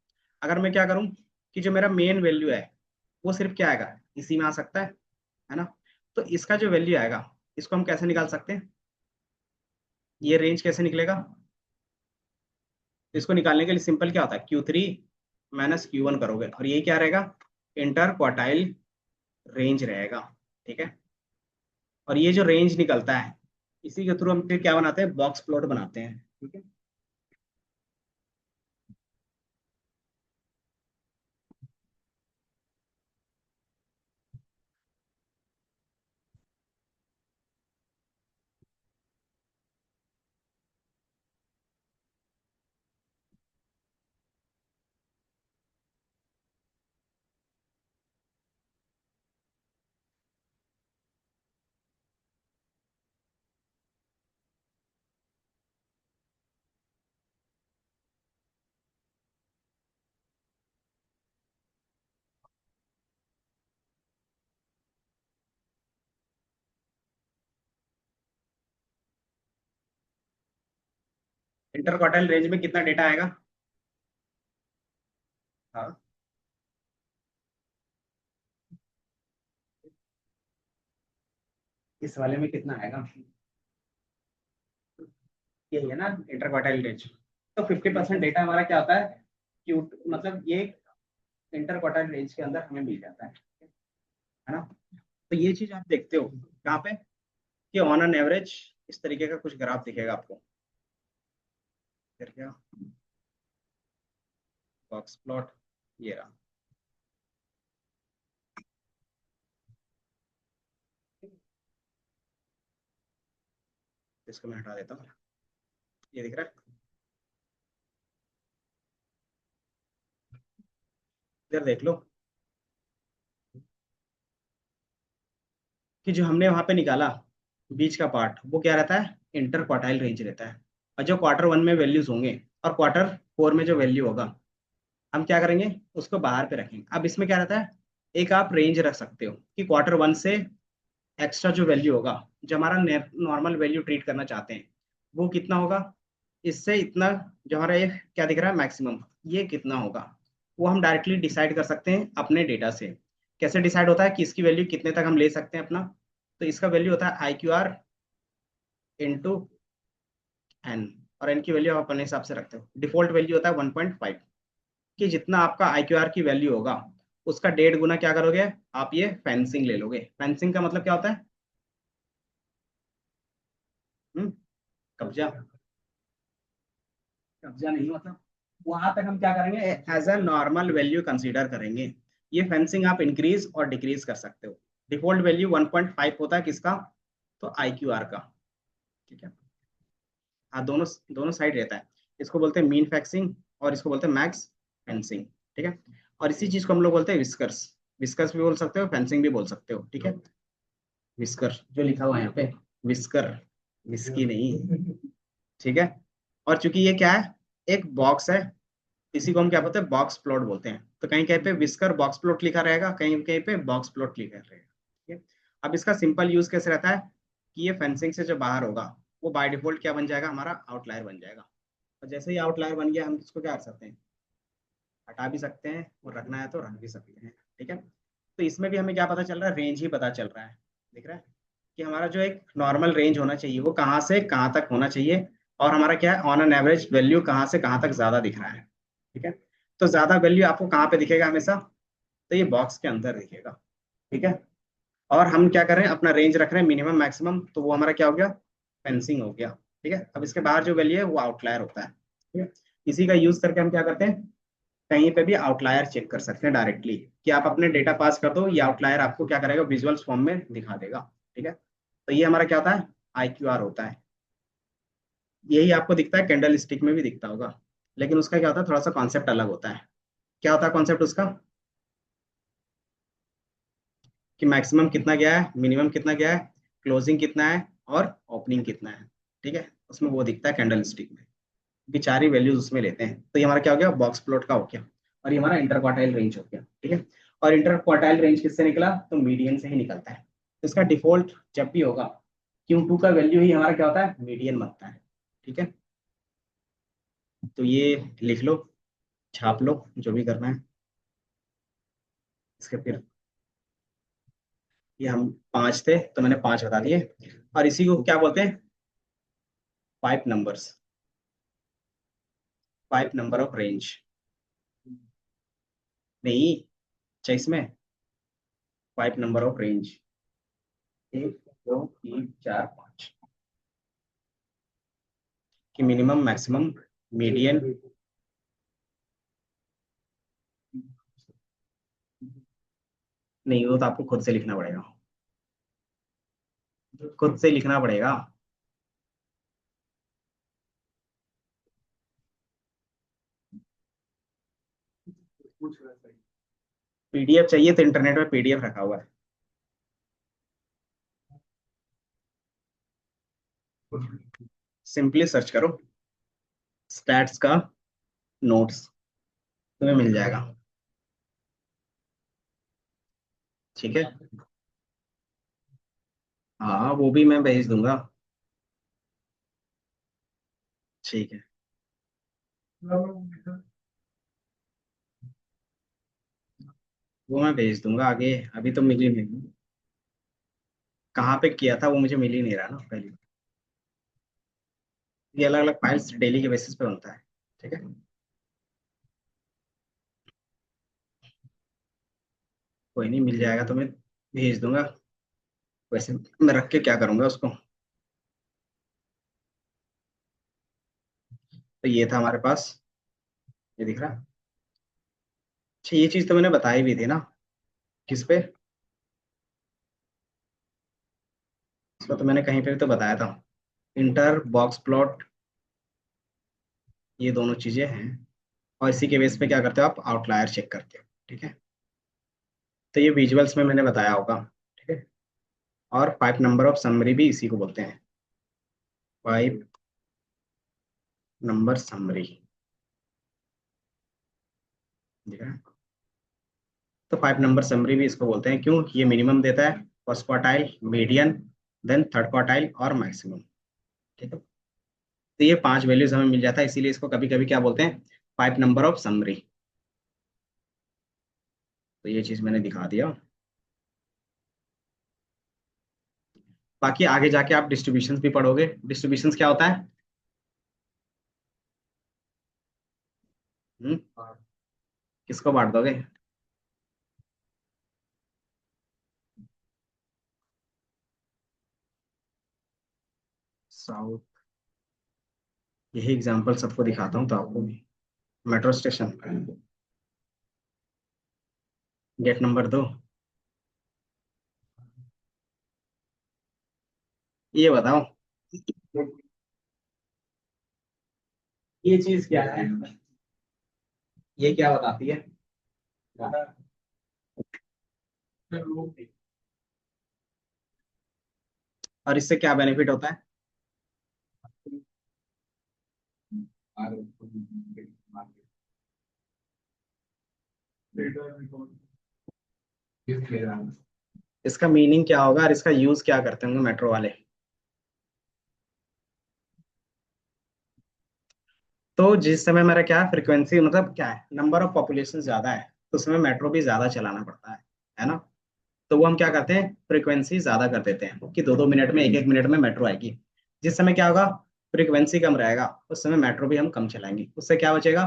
अगर मैं क्या करूं कि जो मेरा मेन वैल्यू है वो सिर्फ क्या आएगा, इसी में आ सकता है ना। तो इसका जो वैल्यू आएगा इसको हम कैसे निकाल सकते हैं, ये रेंज कैसे निकलेगा। तो इसको निकालने के लिए सिंपल क्या होता है, Q3 - Q1 करोगे और ये क्या रहेगा, इंटर क्वार्टाइल रेंज रहेगा। ठीक है, और ये जो रेंज निकलता है इसी के थ्रू हम फिर क्या बनाते हैं, बॉक्स प्लॉट बनाते हैं। ठीक है, इंटर क्वार्टाइल रेंज में कितना डेटा आएगा? हाँ, इस वाले में कितना आएगा, यही है ना इंटरक्वार्टाइल रेंज। तो 50% डेटा हमारा क्या होता है, क्यूट मतलब ये इंटरक्वार्टाइल रेंज के अंदर हमें मिल जाता है ना। तो ये चीज आप देखते हो कहाँ पे, कि ऑन एन एवरेज इस तरीके का कुछ ग्राफ दिखेगा आपको। फिर क्या, बॉक्स प्लॉट, ये रहा। इसको मैं हटा देता हूँ, ये दिख रहा है। इधर देख लो कि जो हमने वहां पे निकाला बीच का पार्ट, वो क्या रहता है, इंटर क्वार्टाइल रेंज रहता है। और जो क्वार्टर वन में वैल्यूज होंगे और क्वार्टर फोर में जो वैल्यू होगा, हम क्या करेंगे, उसको बाहर पे रखेंगे। अब इसमें क्या रहता है, एक आप रेंज रख सकते हो कि क्वार्टर वन से एक्स्ट्रा जो वैल्यू होगा, जो हमारा नॉर्मल वैल्यू ट्रीट करना चाहते हैं, वो कितना होगा, इससे इतना, जो हमारा ये क्या दिख रहा है मैक्सिमम, ये कितना होगा, वो हम डायरेक्टली डिसाइड कर सकते हैं अपने डेटा से। कैसे डिसाइड होता है कि इसकी वैल्यू कितने तक हम ले सकते हैं अपना, तो इसका वैल्यू होता है I Q R into n. और एन की वैल्यू आप अपने हिसाब से रखते हो, डिफॉल्ट वैल्यू होता है 1.5। कि जितना आपका आई क्यू आर की वैल्यू होगा, उसका 1.5 गुना क्या करोगे, आप ये फेंसिंग ले लोगे। फेंसिंग का मतलब क्या होता है, हम्म, कब्जा। कब्जा नहीं मतलब, वहां तक हम क्या करेंगे, as a normal value consider करेंगे। ये फेंसिंग आप इंक्रीज और डिक्रीज कर सकते हो। डिफॉल्ट वैल्यू 1.5 होता है किसका, तो आई क्यू आर का। ठीक है, हाँ दोनों दोनों साइड रहता है। इसको बोलते हैं मीन फेंसिंग और इसको बोलते हैं मैक्स फेंसिंग। ठीक है, और इसी चीज को हम लोग बोलते हैं विस्कर्स। विस्कर्स भी बोल सकते हो, फेंसिंग भी बोल सकते हो। ठीक है, विस्कर जो लिखा हुआ है यहाँ पे, विस्कर, विस्की नहीं। ठीक है, और चूंकि ये क्या है, एक बॉक्स है, इसी को हम क्या बोलते हैं, बॉक्स प्लॉट बोलते हैं। तो कहीं कहीं पे विस्कर बॉक्स प्लॉट लिखा रहेगा, कहीं कहीं पे बॉक्स प्लॉट लिखा रहेगा। ठीक है, अब इसका सिंपल यूज कैसे रहता है, कि ये फेंसिंग से जो बाहर होगा, वो बाय डिफॉल्ट क्या बन जाएगा, हमारा आउटलायर बन जाएगा। और जैसे ही आउटलायर बन गया, हम इसको क्या कर सकते हैं, हटा भी सकते हैं, और रखना है तो रख भी सकते हैं। ठीक है, तो इसमें भी हमें क्या पता चल रहा है, रेंज ही पता चल रहा है। दिख रहा है कि हमारा जो एक नॉर्मल रेंज होना चाहिए, वो कहाँ से कहाँ तक होना चाहिए, और हमारा क्या है, ऑन एन एवरेज वैल्यू कहाँ से कहाँ तक ज्यादा दिख रहा है। ठीक है, तो ज्यादा वैल्यू आपको कहाँ पे दिखेगा हमेशा, तो ये बॉक्स के अंदर दिखेगा। ठीक है, और हम क्या कर रहे हैं, अपना रेंज रख रहे हैं मिनिमम मैक्सिमम, तो वो हमारा क्या हो गया, फेंसिंग हो गया। ठीक है, अब इसके बाहर जो वैल्यू है वो आउटलायर होता है। ठीक है, इसी का यूज करके हम क्या करते हैं, कहीं पे भी आउटलायर चेक कर सकते हैं डायरेक्टली, कि आप अपने डेटा पास कर दो, ये आउटलायर आपको क्या करेगा, विजुअल्स फॉर्म में दिखा देगा। ठीक है, तो ये हमारा क्या होता है, आई क्यू आर होता है। यही आपको दिखता है, कैंडल स्टिक में भी दिखता होगा, लेकिन उसका क्या होता है, थोड़ा सा कॉन्सेप्ट अलग होता है। क्या होता है कॉन्सेप्ट उसका, कि मैक्सिमम कितना गया है, मिनिमम कितना गया है, क्लोजिंग कितना है, और ओपनिंग कितना है। ठीक है, उसमें वो दिखता है कैंडल स्टिक में, कि चार ही वैल्यूज उसमें लेते हैं। तो ये हमारा क्या हो गया, बॉक्स प्लॉट का हो गया, और ये हमारा इंटर क्वार्टाइल रेंज हो गया। ठीक है, और इंटर क्वार्टाइल रेंज किससे निकला, तो मीडियन से ही निकलता है। तो इसका डिफॉल्ट जब भी होगा, Q2 का वैल्यू ही हमारा क्या होता है, मीडियन बनता है। ठीक है, तो ये लिख लो, छाप लो, जो भी करना है। इसके फिर, ये हम पांच थे तो मैंने पांच बता दिए। और इसी को क्या बोलते हैं, pipe numbers, pipe number of range. नहीं, अच्छा इसमें पाइप नंबर ऑफ रेंज, एक दो तीन चार पाँच, कि मिनिमम मैक्सिमम मीडियन। नहीं, वो तो आपको खुद से लिखना पड़ेगा, खुद से लिखना पड़ेगा। पीडीएफ चाहिए तो इंटरनेट में पीडीएफ रखा हुआ है, सिंपली सर्च करो, स्टैट्स का नोट्स, तुम्हें मिल जाएगा। ठीक है, हाँ वो भी मैं भेज दूंगा। ठीक है, वो मैं भेज दूंगा आगे, अभी तो मिली नहीं। कहाँ पे किया था वो मुझे मिल ही नहीं रहा ना पहले। ये अलग अलग फाइल्स डेली के बेसिस पे बनता है। ठीक है, कोई नहीं, मिल जाएगा तो मैं भेज दूंगा। वैसे मैं रख के क्या करूंगा उसको। तो ये था हमारे पास, ये दिख रहा। अच्छा, ये चीज तो मैंने बताई भी थी ना। किस पे? इसको तो मैंने कहीं पे भी तो बताया था। इंटर बॉक्स प्लॉट, ये दोनों चीजें हैं। और इसी के बेस पे क्या करते हो आप, आउटलायर चेक करते हो। ठीक है, तो ये विजुअल्स में मैंने बताया होगा। ठीक है, और 5 नंबर ऑफ समरी भी इसी को बोलते हैं। 5 नंबर समरी, ठीक है। तो 5 नंबर समरी भी इसको बोलते हैं, क्यों? ये मिनिमम देता है, first quartile, median, then third quartile और मैक्सिमम। ठीक है, तो ये 5 वैल्यूज हमें मिल जाता है, इसीलिए इसको कभी कभी क्या बोलते हैं, 5 नंबर ऑफ समरी। तो ये चीज मैंने दिखा दिया। बाकी आगे जाके आप डिस्ट्रीब्यूशंस भी पढ़ोगे। डिस्ट्रीब्यूशंस क्या होता है? हम्म, किसको बांट दोगे? साउथ। यही एग्जांपल सबको दिखाता हूँ तो आपको भी। Metro station, gate number 2। ये बताओ, ये चीज क्या है? ये क्या बताती है? और इससे क्या बेनिफिट होता है? इसका मीनिंग क्या होगा और इसका यूज क्या करते होंगे मेट्रो वाले? तो जिस समय मेरा क्या फ्रीक्वेंसी, मतलब क्या है, नंबर ऑफ पॉपुलेशन ज्यादा है, तो उस समय मेट्रो भी ज्यादा चलाना पड़ता है ना। तो वो हम क्या करते हैं, फ्रीक्वेंसी ज्यादा कर देते हैं कि 2-2 मिनट में, 1-1 मिनट में मेट्रो आएगी। जिस समय क्या होगा, फ्रीक्वेंसी कम रहेगा, उस समय मेट्रो भी हम कम चलाएंगे। उससे क्या बचेगा,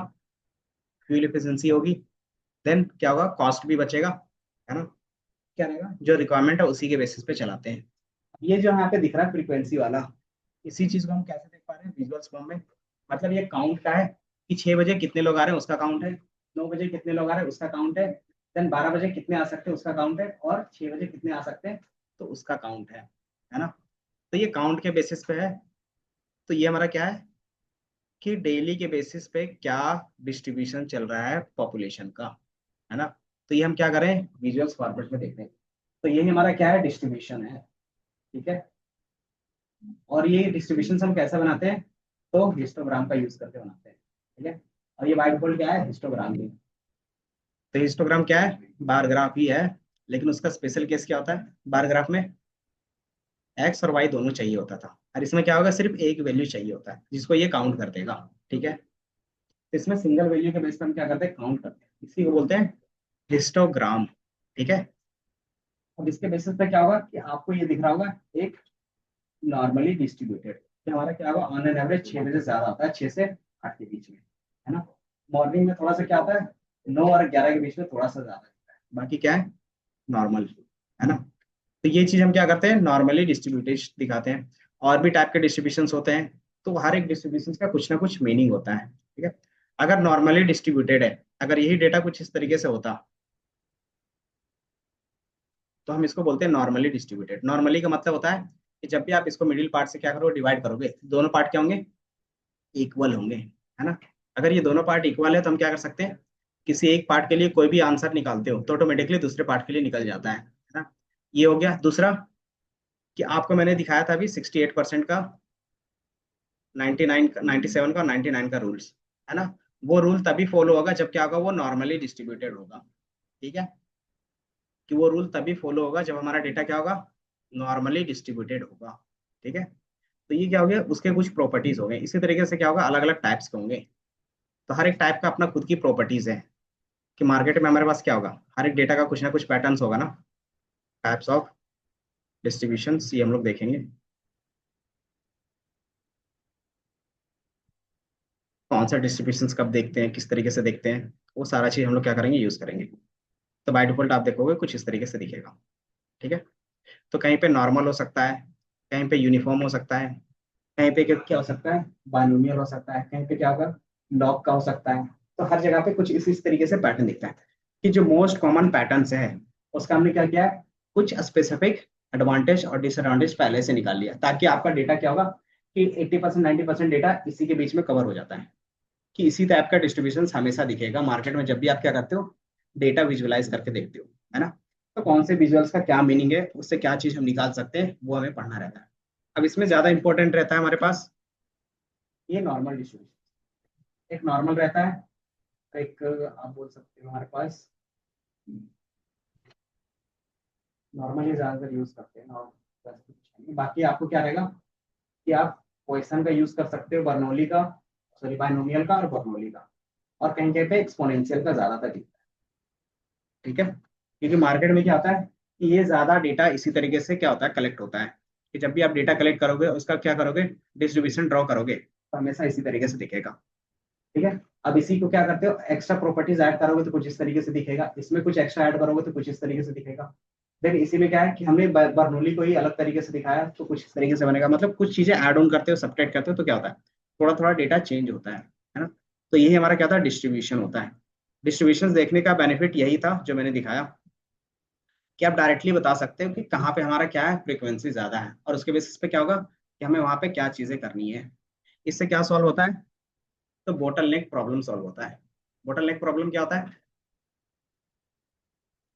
फ्यूल एफिशिएंसी होगी। देन क्या होगा, कॉस्ट भी बचेगा, है ना। क्या रहेगा, जो रिक्वायरमेंट है उसी के बेसिस पे चलाते हैं। ये जो यहाँ पे दिख रहा है फ्रीक्वेंसी वाला, इसी चीज को हम कैसे देख पा रहे हैं, विजुअल्स फॉर्म में। मतलब ये काउंट का है कि 6 बजे कितने लोग आ रहे हैं उसका काउंट है, 9 बजे कितने लोग आ रहे हैं उसका काउंट है, देन 12 बजे कितने आ सकते हैं उसका काउंट है, और 6 बजे कितने आ सकते हैं तो उसका काउंट है ना। तो ये काउंट के बेसिस पे है। तो ये हमारा क्या है कि डेली के बेसिस पे क्या डिस्ट्रीब्यूशन चल रहा है पॉपुलेशन का, है ना। तो ये हम क्या करें, विजुअल्स फॉर्मेट में देखते हैं। तो यही हमारा क्या है, डिस्ट्रीब्यूशन है। ठीक है, और ये डिस्ट्रीब्यूशन हम कैसे बनाते हैं, तो हिस्टोग्राम का यूज करके बनाते हैं। ठीक है, और ये व्हाइट बोर्ड क्या है, हिस्टोग्राम की। तो हिस्टोग्राम क्या है, बार ग्राफ ही है। लेकिन उसका स्पेशल केस क्या होता है, बार ग्राफ में एक्स और वाई दोनों चाहिए होता था, और इसमें क्या होगा, सिर्फ एक वैल्यू चाहिए होता है जिसको ये काउंट कर देगा। ठीक है, तो इसमें सिंगल वैल्यू के बेस पर हम क्या करते हैं, काउंट करते हैं, इसी को बोलते हैं हिस्टोग्राम। ठीक है, अब इसके बेसिस पे क्या होगा कि आपको ये दिख रहा होगा एक नॉर्मली डिस्ट्रीब्यूटेड, हमारा क्या होगा, ऑन एन एवरेज 6 बजे ज्यादा आता है, 6 से 8 के बीच में, है ना। मॉर्निंग में थोड़ा सा क्या आता है, 9 और 11 के बीच में थोड़ा सा ज्यादा आता है, बाकी क्या है, नॉर्मल, है ना। तो ये चीज हम क्या करते हैं, नॉर्मली डिस्ट्रीब्यूटेड दिखाते हैं। और भी टाइप के डिस्ट्रीब्यूशन होते हैं, तो हर एक डिस्ट्रीब्यूशन का कुछ ना कुछ मीनिंग होता है। ठीक है, अगर नॉर्मली डिस्ट्रीब्यूटेड है, अगर यही डेटा कुछ इस तरीके से होता, तो हम इसको बोलते हैं नॉर्मली डिस्ट्रीब्यूटेड। नॉर्मली का मतलब होता है कि जब भी आप इसको मिडिल पार्ट से क्या करो, डिवाइड करोगे, दोनों पार्ट क्या होंगे, इक्वल होंगे, है ना। अगर ये दोनों पार्ट इक्वल है तो हम क्या कर सकते हैं, किसी एक पार्ट के लिए कोई भी आंसर निकालते हो तो ऑटोमेटिकली दूसरे पार्ट के लिए निकल जाता है ना। ये हो गया। दूसरा कि आपको मैंने दिखाया था अभी 68% का, 99, 97 का और 99 का रूल्स, है ना। वो रूल तभी फॉलो होगा जब क्या होगा, वो नॉर्मली डिस्ट्रीब्यूटेड होगा। ठीक है, कि वो रूल तभी फॉलो होगा जब हमारा डेटा क्या होगा, नॉर्मली डिस्ट्रीब्यूटेड होगा। ठीक है, तो ये क्या हो गया, उसके कुछ प्रॉपर्टीज हो गए। इसी तरीके से क्या होगा, अलग अलग टाइप्स के होंगे। तो हर एक टाइप का अपना खुद की प्रॉपर्टीज है, कि मार्केट में हमारे पास क्या होगा, हर एक डेटा का कुछ ना कुछ पैटर्न्स होगा ना। टाइप्स ऑफ डिस्ट्रीब्यूशन ये हम लोग देखेंगे। कौन सा डिस्ट्रीब्यूशन कब देखते हैं, किस तरीके से देखते हैं, वो सारा चीज़ हम लोग क्या करेंगे, यूज़ करेंगे। तो बाय डिफॉल्ट आप देखोगे कुछ इस तरीके से दिखेगा। ठीक है। तो कहीं पे नॉर्मल हो सकता है, कहीं पे यूनिफॉर्म हो सकता है, कहीं पे क्या क्या हो सकता है, बाइनोमियल हो सकता है, कहीं पे क्या होगा, लॉग का हो सकता है। तो हर जगह पे कुछ इसी तरीके से पैटर्न दिखता है। कि जो मोस्ट कॉमन पैटर्न्स है उसका हमने क्या किया है, कुछ स्पेसिफिक एडवांटेज और डिसएडवांटेज पहले से निकाल लिया, ताकि आपका डेटा क्या होगा कि 80% 90% डेटा इसी के बीच में कवर हो जाता है। कि इसी टाइप का डिस्ट्रीब्यूशन हमेशा दिखेगा मार्केट में, जब भी आप क्या करते हो, डेटा विजुअलाइज करके देखते हो, है ना। तो कौन से विजुअल्स का क्या मीनिंग है, उससे क्या चीज हम निकाल सकते हैं, वो हमें पढ़ना रहता है। अब इसमें ज्यादा इंपॉर्टेंट रहता है हमारे पास ये नॉर्मल डिस्ट्रीब्यूशन। एक नॉर्मल रहता है, एक आप बोल सकते हो हमारे पास नॉर्मली ज्यादातर यूज करते हैं नॉर्मल। बाकी आपको क्या रहेगा कि आप क्वेश्चन का यूज कर सकते हो, बर्नौली का, सॉरी बाइनोमियल का और बर्नौली का। और कहीं कहीं पे एक्सपोनेंशियल का ज्यादातर दिखता है। ठीक है। क्योंकि मार्केट में क्या होता है कि ये ज्यादा डेटा इसी तरीके से क्या होता है, कलेक्ट होता है। कि जब भी आप डेटा कलेक्ट करोगे उसका क्या करोगे, डिस्ट्रीब्यूशन ड्रॉ करोगे, तो हमेशा इसी तरीके से दिखेगा। ठीक है। अब इसी को क्या करते हो, एक्स्ट्रा प्रॉपर्टीज ऐड करोगे तो कुछ इस तरीके से दिखेगा, इसमें कुछ एक्स्ट्रा ऐड करोगे तो कुछ इस तरीके से दिखेगा। देखिए इसी में क्या है कि हमने बर्नौली को ही अलग तरीके से दिखाया तो कुछ इस तरीके से बनेगा। मतलब कुछ चीजें ऐड ऑन करते हो, सब्ट्रैक्ट करते हो, तो क्या होता है, थोड़ा थोड़ा डेटा चेंज होता है ना। तो यही हमारा क्या था, डिस्ट्रीब्यूशन होता है। डिस्ट्रीब्यूशन देखने का बेनिफिट यही था जो मैंने दिखाया, कि आप डायरेक्टली बता सकते हो कि कहाँ पे हमारा क्या है, फ्रीक्वेंसी ज्यादा है, और उसके बेसिस पे क्या होगा कि हमें वहां पे क्या चीजें करनी है। इससे क्या सॉल्व होता है, तो बोटल नेक प्रॉब्लम सॉल्व होता है। बोटल नेक प्रॉब्लम क्या होता है,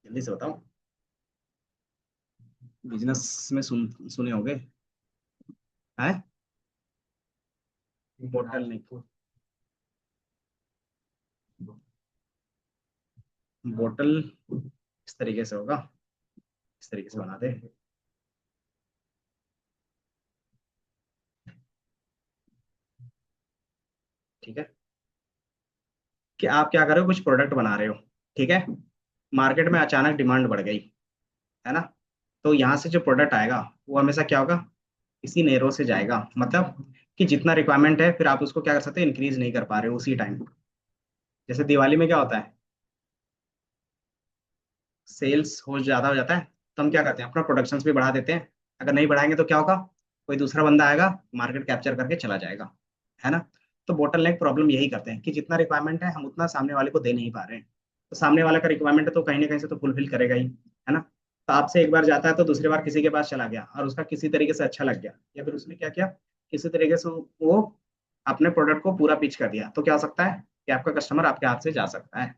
जल्दी से बताओ। बिजनेस में सुने होंगे, है बोटल नेक। बोटल इस तरीके से होगा, इस तरीके से बना दे। ठीक है। कि आप क्या कर रहे हो, कुछ प्रोडक्ट बना रहे हो। ठीक है। मार्केट में अचानक डिमांड बढ़ गई, है ना। तो यहाँ से जो प्रोडक्ट आएगा वो हमेशा क्या होगा, इसी नेरो से जाएगा। मतलब कि जितना रिक्वायरमेंट है फिर आप उसको क्या कर सकते हैं, इंक्रीज नहीं कर पा रहे हो उसी टाइम। जैसे दिवाली में क्या होता है, सेल्स हो ज्यादा हो जाता है, तो हम क्या करते हैं, अपना प्रोडक्शन भी बढ़ा देते हैं। अगर नहीं बढ़ाएंगे तो क्या होगा, कोई दूसरा बंदा आएगा, मार्केट कैप्चर करके चला जाएगा, है ना। तो बोटल नेक प्रॉब्लम यही करते हैं कि जितना रिक्वायरमेंट है हम उतना सामने वाले को दे नहीं पा रहे हैं। तो सामने वाले का रिक्वायरमेंट है तो कहीं ना कहीं से तो फुलफिल करेगा ही, है ना। तो आपसे एक बार जाता है तो दूसरी बार किसी के पास चला गया और उसका किसी तरीके से अच्छा लग गया, या फिर उसने क्या किया, किसी तरीके से वो अपने प्रोडक्ट को पूरा पिच कर दिया, तो क्या हो सकता है कि आपका कस्टमर आपके हाथ से जा सकता है।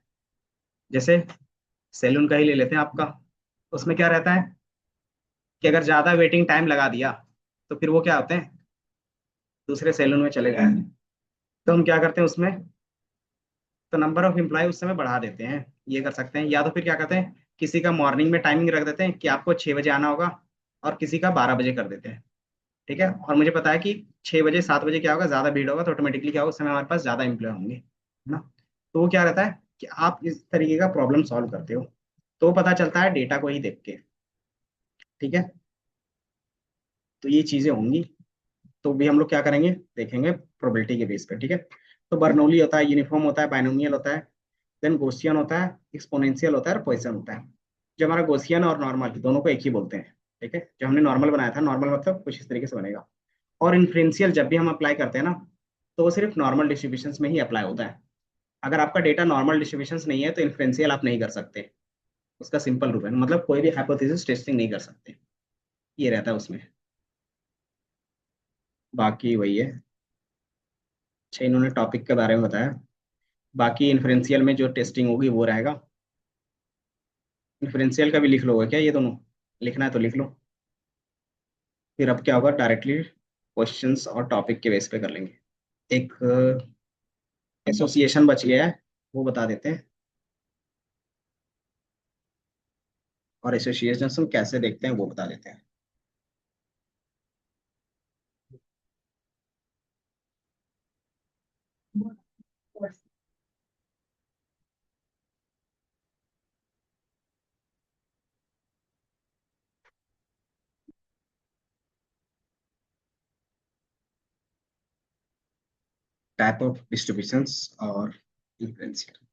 जैसे सैलून का ही ले लेते हैं आपका, उसमें क्या रहता है कि अगर ज्यादा वेटिंग टाइम लगा दिया तो फिर वो क्या होते हैं, दूसरे सैलून में चले गए। तो हम क्या करते हैं उसमें, तो नंबर ऑफ एम्प्लॉय उस समय बढ़ा देते हैं। ये कर सकते हैं, या तो फिर क्या करते हैं, किसी का मॉर्निंग में टाइमिंग रख देते हैं कि आपको 6 बजे आना होगा, और किसी का 12 बजे कर देते हैं। ठीक है। और मुझे पता है कि 6 बजे 7 बजे क्या होगा, ज्यादा भीड़ होगा, तो ऑटोमेटिकली क्या होगा, उस समय हमारे पास ज्यादा एम्प्लॉय होंगे, है ना। तो वो क्या रहता है कि आप इस तरीके का प्रॉब्लम सॉल्व करते हो, तो पता चलता है डेटा को ही देख के। ठीक है। तो ये चीजें होंगी। तो भी हम लोग क्या करेंगे, देखेंगे प्रोबेबिलिटी के बेस पे। ठीक है। तो बर्नौली होता है, यूनिफॉर्म होता है, बाइनोमियल होता है, देन गॉसियन होता है, एक्सपोनेंशियल होता है और पॉइसन होता है। जो हमारा गॉसियन और नॉर्मल दोनों को एक ही बोलते हैं। ठीक है। जो हमने नॉर्मल बनाया था, नॉर्मल मतलब कुछ इस तरीके से बनेगा। और इन्फ्रेंशियल जब भी हम अप्लाई करते हैं ना, तो वो सिर्फ नॉर्मल डिस्ट्रीब्यूशन में ही अप्लाई होता है। अगर आपका डेटा नॉर्मल डिस्ट्रीब्यूशन नहीं है तो इन्फ्रेंशियल आप नहीं कर सकते। उसका सिंपल रूप है, मतलब कोई भी हाइपोथेसिस टेस्टिंग नहीं कर सकते। ये रहता है उसमें। बाकी वही है। अच्छा, इन्होंने टॉपिक के बारे में बताया। बाकी इन्फ्रेंशियल में जो टेस्टिंग होगी वो रहेगा। इन्फ्रेंशियल का भी लिख लोगे क्या, ये दोनों लिखना है तो लिख लो। फिर अब क्या होगा, डायरेक्टली क्वेश्चंस और टॉपिक के बेस पे कर लेंगे। एक एसोसिएशन बच गया है, वो बता देते हैं। और एसोसिएशन कैसे देखते हैं वो बता देते हैं। टाइप ऑफ डिस्ट्रीब्यूशंस और डिफरेंशियल।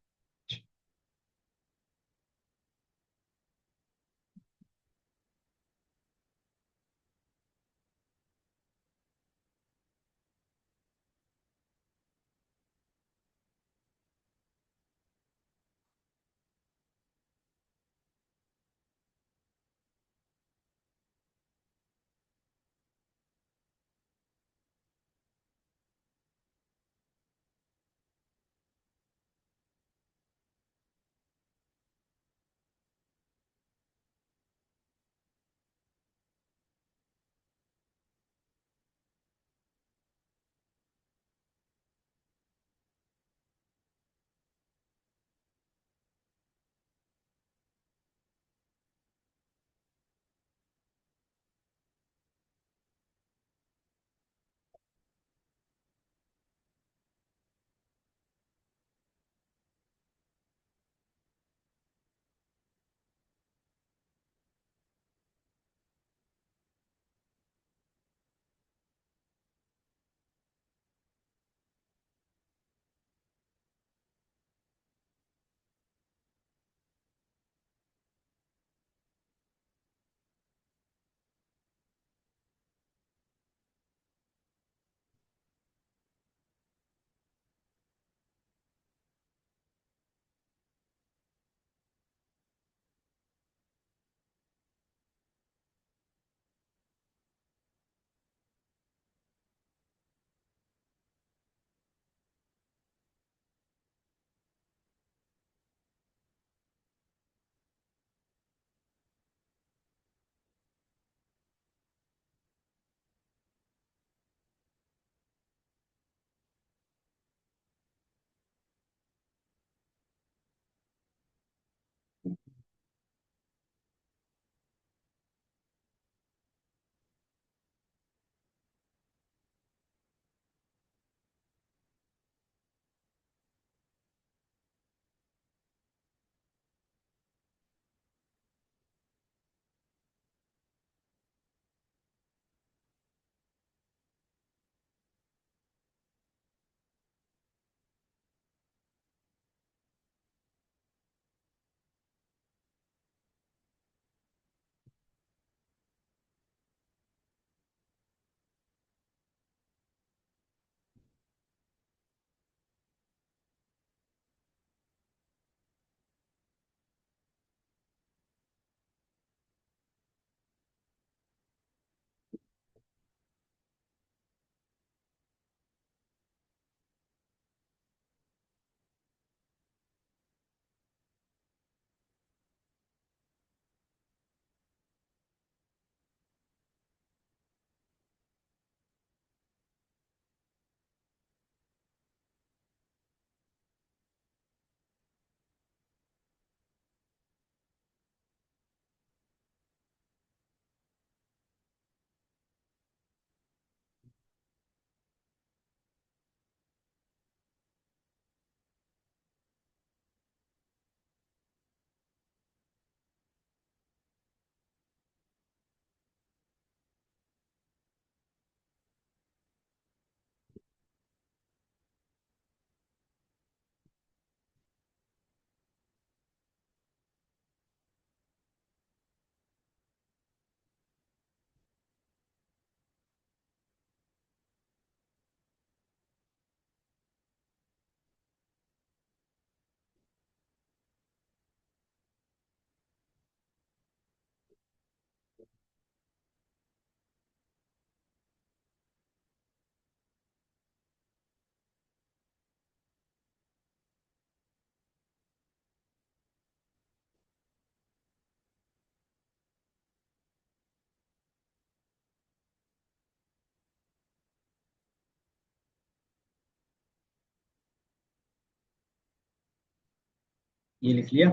ये लिख लिया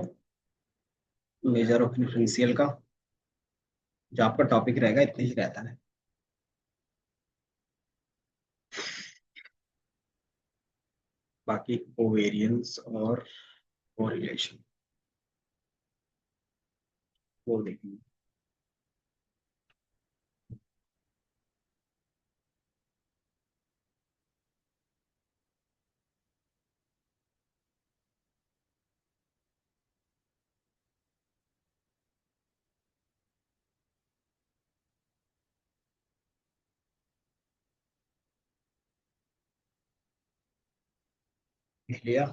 मेजर ऑफ डिफरेंशियल का। जो आपका टॉपिक रहेगा इतना ही रहता है। बाकी कोवेरियंस और कोरिलेशन वो देखेंगे। लिख लिया।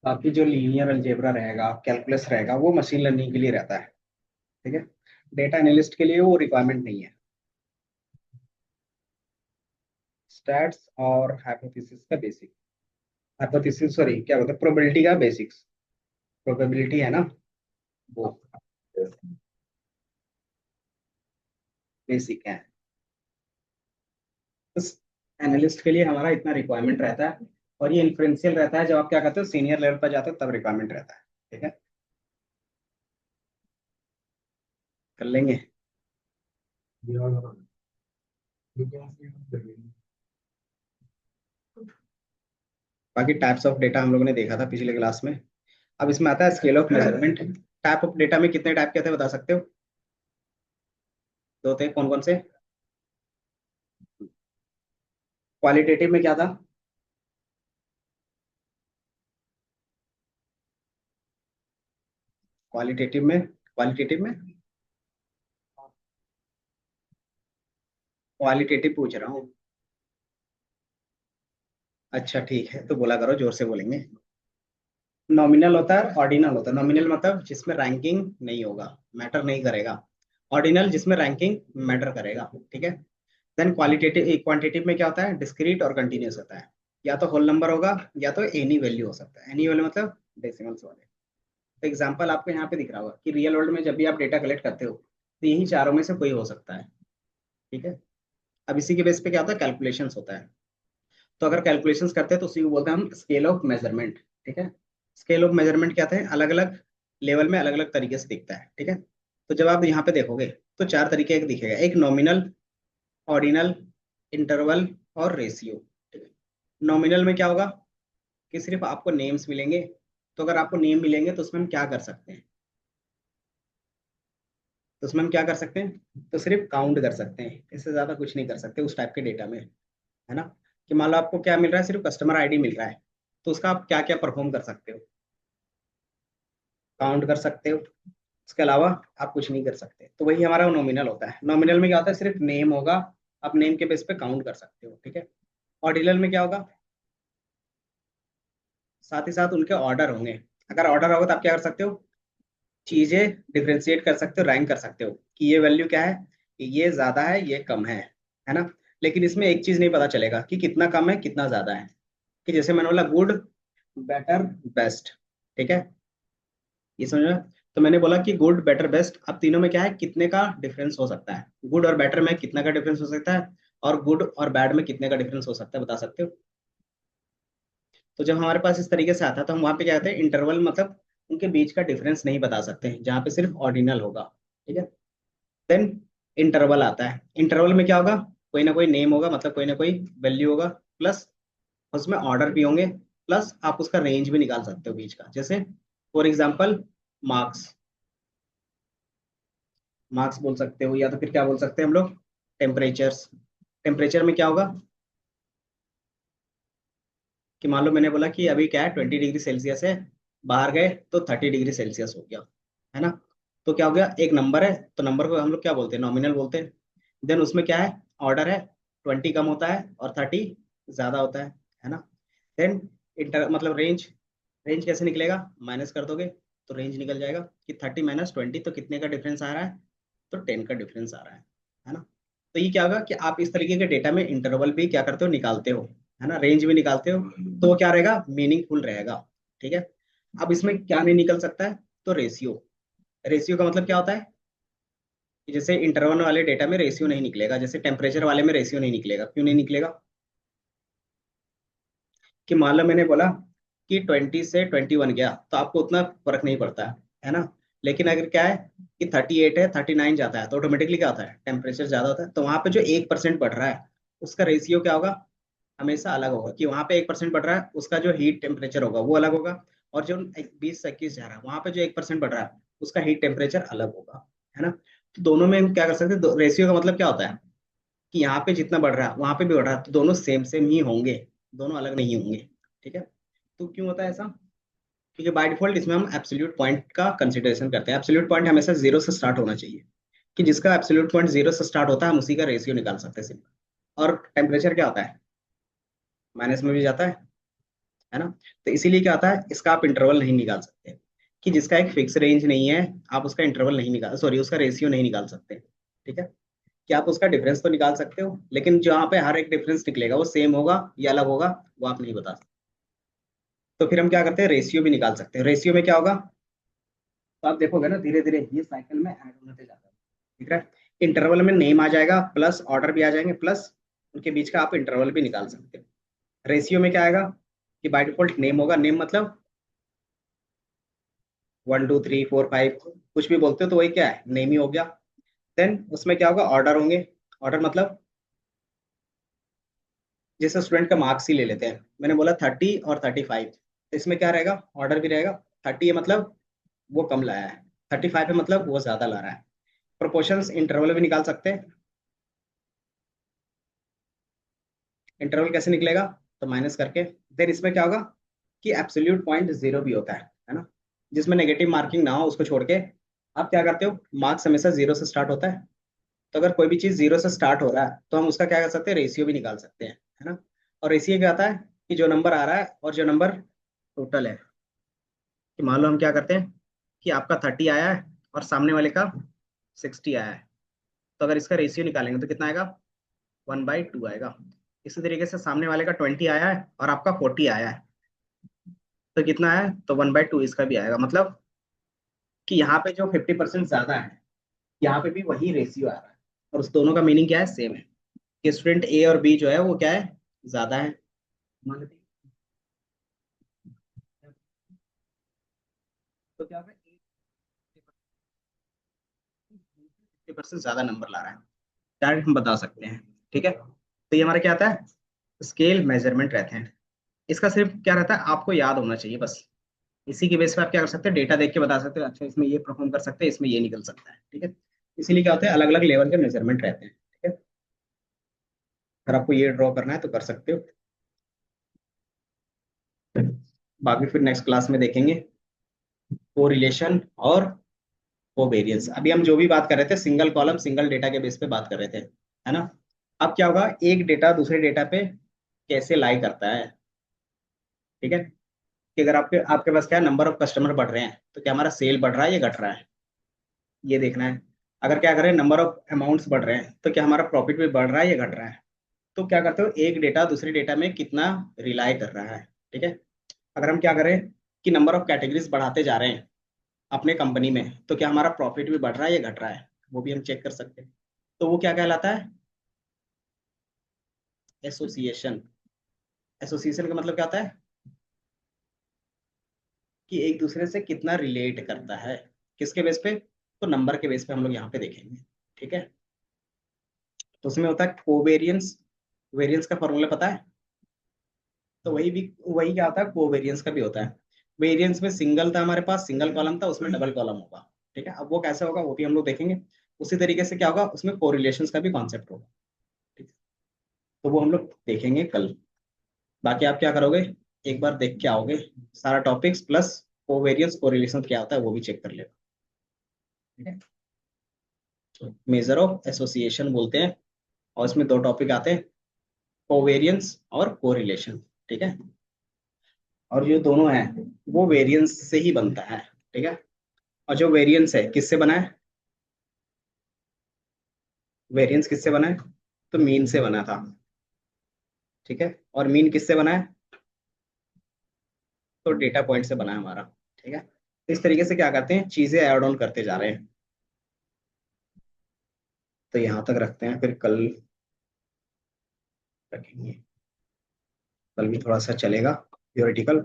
बाकी जो लीनियर अलजेब्रा रहेगा, कैलकुलस रहेगा, वो मशीन लर्निंग के लिए रहता है। ठीक है, डेटा एनालिस्ट के लिए वो रिक्वायरमेंट नहीं है। स्टैट्स और हाइपोथेसिस का बेसिक, हाइपोथेसिस सॉरी क्या बोलते हैं, प्रोबेबिलिटी का बेसिक्स, प्रोबेबिलिटी है ना, वो बेसिक है। बस एनालिस्ट के लिए हमारा इतना रिक्वायरमेंट रहता है। और ये इन्फ्लुएंशियल रहता है, जब आप क्या करते हो सीनियर लेवल पर जाते हो तब रिक्वायरमेंट रहता है। ठीक है, कर लेंगे। बाकी टाइप्स ऑफ डेटा हम लोगों ने देखा था पिछले क्लास में। अब इसमें आता है scale of measurement. Type of data में कितने टाइप के थे बता सकते हो? दो थे, कौन कौन से? क्वालिटेटिव में क्या था? क्वालिटेटिव में क्वालिटेटिव पूछ रहा हूँ। अच्छा ठीक है, तो बोला करो, जोर से बोलेंगे। नॉमिनल होता है, ऑर्डिनल होता है। नॉमिनल मतलब जिसमें रैंकिंग नहीं होगा, मैटर नहीं करेगा। ऑर्डिनल जिसमें रैंकिंग मैटर करेगा। ठीक है। देन क्वालिटेटिव क्वांटिटेटिव में क्या होता है? डिस्क्रीट और कंटिन्यूस होता है। या तो होल नंबर होगा, या तो एनी वैल्यू हो सकता है। एनी वैल्यू मतलब डेसिमल्स वाले। तो एग्जांपल आपको यहाँ पे दिख रहा होगा कि रियल वर्ल्ड में जब भी आप डेटा कलेक्ट करते हो तो यही चारों में से कोई हो सकता है। ठीक है। अब इसी के बेस पे क्या होता है? कैलकुलेशंस होता है। तो अगर कैलकुलेशंस करते हैं तो उसी को बोलते हैं हम स्केल ऑफ मेजरमेंट। ठीक है। स्केल ऑफ मेजरमेंट क्या है? अलग अलग लेवल में अलग अलग तरीके से दिखता है। ठीक है। तो जब आप यहाँ पे देखोगे तो चार तरीके का दिखेगा। एक नॉमिनल, ऑर्डिनल, इंटरवल और रेशियो। ठीक है। नॉमिनल में क्या होगा कि सिर्फ आपको नेम्स मिलेंगे। तो अगर आपको नेम मिलेंगे तो उसमें हम क्या कर सकते हैं? तो उसमें हम क्या कर सकते हैं? तो सिर्फ काउंट कर सकते हैं, इससे ज्यादा कुछ नहीं कर सकते उस टाइप के डेटा में। है ना? कि मान लो आपको क्या मिल रहा है? सिर्फ कस्टमर आईडी मिल रहा है, तो उसका आप क्या क्या परफॉर्म कर सकते हो? काउंट कर सकते हो। उसके अलावा आप कुछ नहीं कर सकते। तो वही हमारा नॉमिनल होता है। नॉमिनल में क्या होता है? सिर्फ नेम होगा, आप नेम के बेस पे काउंट कर सकते हो। ठीक है। ऑर्डिनल में क्या होगा? साथ ही साथ उनके ऑर्डर होंगे। अगर ऑर्डर होगा तो आप क्या कर सकते हो? चीजें डिफ्रेंशिएट कर सकते हो, रैंक कर सकते हो कि ये वैल्यू क्या है, कि ये ज्यादा है, ये कम है ना? लेकिन इसमें एक चीज नहीं पता चलेगा कि कितना कम है कितना ज्यादा है। कि जैसे मैंने बोला गुड, बेटर, बेस्ट। ठीक है, ये समझ में? तो मैंने बोला कि गुड, बेटर, बेस्ट, अब तीनों में क्या है? कितने का डिफरेंस हो सकता है? गुड और बेटर में कितना का डिफरेंस हो सकता है? और गुड और बैड में कितने का डिफरेंस हो सकता है, बता सकते हो? तो जब हमारे पास इस तरीके से आता है तो हम वहां पे क्या कहते हैं? इंटरवल, मतलब उनके बीच का डिफरेंस नहीं बता सकते हैं, जहाँ पे सिर्फ ऑर्डिनल होगा। ठीक है। देन इंटरवल आता है। इंटरवल में क्या होगा? कोई ना कोई नेम होगा, मतलब कोई ना कोई वैल्यू होगा, प्लस उसमें ऑर्डर भी होंगे, प्लस आप उसका रेंज भी निकाल सकते हो बीच का। जैसे फॉर एग्जांपल मार्क्स, मार्क्स बोल सकते हो, या तो फिर क्या बोल सकते हैं हम लोग? टेम्परेचर्स। टेम्परेचर में क्या होगा कि मान लो मैंने बोला कि अभी क्या है, 20 डिग्री सेल्सियस है, बाहर गए तो 30 डिग्री सेल्सियस हो गया। है ना? तो क्या हो गया? एक नंबर है, तो नंबर को हम लोग क्या बोलते हैं? नॉमिनल बोलते हैं। देन उसमें क्या है? ऑर्डर है, 20 कम होता है और 30 ज्यादा होता है ना? देन इंटर मतलब रेंज। रेंज कैसे निकलेगा? माइनस कर दोगे तो रेंज निकल जाएगा कि 30 - 20 तो कितने का डिफरेंस आ रहा है? तो 10 का डिफरेंस आ रहा है ना? तो ये क्या होगा कि आप इस तरीके के डेटा में इंटरवल भी क्या करते हो? निकालते हो। है ना? रेंज भी निकालते हो। तो वो क्या रहेगा? मीनिंगफुल रहेगा। ठीक है। अब इसमें क्या नहीं निकल सकता है? तो रेशियो। रेशियो का मतलब क्या होता है? कि जैसे इंटरवल वाले डेटा में रेशियो नहीं निकलेगा, जैसे टेम्परेचर वाले में रेशियो नहीं निकलेगा। क्यों नहीं निकलेगा? कि मान लो मैंने बोला कि 20 से 21 गया तो आपको उतना फर्क नहीं पड़ता है ना? लेकिन अगर क्या है कि 38 है, 39 जाता है, तो ऑटोमेटिकली क्या होता है? टेम्परेचर ज्यादा होता है। तो वहां पे जो 1% बढ़ रहा है उसका रेशियो क्या होगा? हमेशा अलग होगा। कि वहां पे 1% बढ़ रहा है, उसका जो हीट टेम्परेचर होगा वो अलग होगा। और जो 20 से 21 जा रहा है, वहां पे जो 1% बढ़ रहा है उसका हीट टेम्परेचर अलग होगा। है ना? तो दोनों में हम क्या कर सकते हैं? रेशियो का मतलब क्या होता है? कि यहाँ पे जितना बढ़ रहा है वहां पे भी बढ़ रहा है, तो दोनों सेम सेम ही होंगे, दोनों अलग नहीं होंगे। ठीक है। तो क्यों होता है ऐसा? क्योंकि बाय डिफॉल्ट इसमें हम एब्सोल्यूट पॉइंट का कंसिडरेशन करते हैं। एब्सोल्यूट पॉइंट हमेशा जीरो से स्टार्ट होना चाहिए, कि जिसका एब्सोल्यूट पॉइंट जीरो से स्टार्ट होता है हम उसी का रेशियो निकाल सकते हैं सिंपल। और टेम्परेचर क्या होता है, माइनस में भी जाता है ना। तो इसीलिए क्या होता है, इसका आप इंटरवल नहीं निकाल सकते, कि जिसका एक फिक्स रेंज नहीं है आप उसका इंटरवल नहीं निकाल, सॉरी उसका रेशियो नहीं निकाल सकते। ठीक है, कि आप उसका डिफरेंस तो निकाल सकते हो, लेकिन जहाँ पे हर एक डिफरेंस निकलेगा वो सेम होगा या अलग होगा वो आप नहीं बता सकते। तो फिर हम क्या करते हैं, रेशियो भी निकाल सकते हैं। रेशियो में क्या होगा, तो आप देखोगे ना धीरे धीरे ये साइकिल में ऐड होते जाता है। ठीक है, इंटरवल में नेम आ जाएगा प्लस ऑर्डर भी आ जाएंगे, प्लस उनके बीच का आप इंटरवल भी निकाल सकते हो। रेशियो में क्या आएगा, कि बाय डिफॉल्ट नेम होगा, नेम मतलब 1 2 3 4 5 कुछ भी बोलते हो तो वही क्या है, नेम ही हो गया। देन उसमें क्या होगा, ऑर्डर होंगे। ऑर्डर मतलब जैसे स्टूडेंट का मार्क्स ही ले लेते हैं, मैंने बोला 30 और 35, तो इसमें क्या रहेगा, ऑर्डर भी रहेगा। 30 है मतलब वो कम लाया है, 35 है मतलब वो ज्यादा ला रहा है। प्रोपोर्शंस इंटरवल भी निकाल सकते हैं। इंटरवल कैसे निकलेगा, तो माइनस करके। देन इसमें क्या होगा, कि एब्सोल्यूट पॉइंट जीरो भी होता है ना, जिसमें नेगेटिव मार्किंग ना हो उसको छोड़ के आप क्या करते हो, मार्क्स हमेशा जीरो से स्टार्ट होता है। तो अगर कोई भी चीज जीरो से स्टार्ट हो रहा है तो हम उसका क्या कर सकते हैं, रेशियो भी निकाल सकते हैं, है ना। और रेशियो क्या आता है, कि जो नंबर आ रहा है और जो नंबर टोटल है, कि मान लो हम क्या करते हैं, कि आपका 30 आया है और सामने वाले का 60 आया है, तो अगर इसका रेशियो निकालेंगे तो कितना आएगा, 1/2 आएगा। इसी तरीके से सामने वाले का 20 आया है और आपका 40 आया है, तो कितना है, तो 1/2 इसका भी आएगा। मतलब कि यहाँ पे जो 50% ज्यादा है, यहाँ पे भी वही रेशियो आ रहा है, और उस दोनों का मीनिंग क्या है, सेम है, कि स्टूडेंट ए और बी जो है वो क्या है, ज्यादा है। मान लेते हैं, तो क्या होगा, 50% ज्यादा नंबर ला रहा है, डायरेक्ट हम बता सकते हैं। ठीक है, तो ये हमारा क्या आता है, स्केल मेजरमेंट रहते हैं। इसका सिर्फ क्या रहता है, आपको याद होना चाहिए बस। इसी के बेस पे आप क्या कर सकते हैं, डेटा देख के बता सकते हो, अच्छा इसमें ये परफॉर्म कर सकते हैं, इसमें ये निकल सकता है। ठीक है, इसीलिए क्या होता है, अलग अलग लेवल के मेजरमेंट रहते हैं। ठीक है, अगर आपको ये ड्रॉ करना है तो कर सकते हो, बाकी फिर नेक्स्ट क्लास में देखेंगे कोरिलेशन और कोवेरियंस। अभी हम जो भी बात कर रहे थे सिंगल कॉलम सिंगल डेटा के बेस पे बात कर रहे थे, है ना। अब क्या होगा, एक डेटा दूसरे डेटा पे कैसे लाई करता है। ठीक है, कि अगर आपके आपके पास क्या है, नंबर ऑफ कस्टमर बढ़ रहे हैं तो क्या हमारा सेल बढ़ रहा है या घट रहा है, ये देखना है। अगर क्या करें, नंबर ऑफ अमाउंट्स बढ़ रहे हैं तो क्या हमारा प्रॉफिट भी बढ़ रहा है या घट रहा है। तो क्या करते हो, एक डेटा दूसरे डेटा में कितना रिलाई कर रहा है। ठीक है, अगर हम क्या करें, कि नंबर ऑफ कैटेगरीज बढ़ाते जा रहे हैं अपने कंपनी में, तो क्या हमारा प्रॉफिट भी बढ़ रहा है या घट रहा है, वो भी हम चेक कर सकते हैं। तो वो क्या कहलाता है, एसोसिएशन। एसोसिएशन का मतलब क्या होता है, कि एक दूसरे से कितना रिलेट करता है, किसके बेस पे, तो नंबर के बेस पे हम लोग यहाँ पे देखेंगे। ठीक है, तो उसमें होता है कोवेरियंस। वेरियंस का फॉर्मूला पता है, तो वही क्या होता है, कोवेरियंस का भी होता है। वेरियंस में सिंगल था हमारे पास, सिंगल कॉलम था, उसमें डबल कॉलम होगा। ठीक है, अब वो कैसे होगा वो भी हम लोग देखेंगे। उसी तरीके से क्या होगा, उसमें कोरिलेशंस का भी कॉन्सेप्ट होगा। ठीक है, तो वो हम लोग देखेंगे कल। बाकी आप क्या करोगे, एक बार देख के आओगे सारा टॉपिक्स प्लस कोवेरियंस कोरिलेशन क्या होता है वो भी चेक कर लेगा। ठीक है, मेजर ऑफ एसोसिएशन बोलते हैं, और इसमें दो टॉपिक आते हैं, कोवेरियंस और कोरिलेशन। ठीक है, और जो दोनों है वो वेरियंस से ही बनता है। ठीक है, और जो वेरियंस है किससे बना है, वेरियंस किससे बना है, तो मीन से बना था। ठीक है, और मीन किससे बना है, तो डेटा पॉइंट से बना है हमारा। ठीक है, इस तरीके से क्या करते हैं, चीजें ऐड ऑन करते जा रहे हैं। तो यहाँ तक रखते हैं, फिर कल रखेंगे। कल भी थोड़ा सा चलेगा थ्योरेटिकल।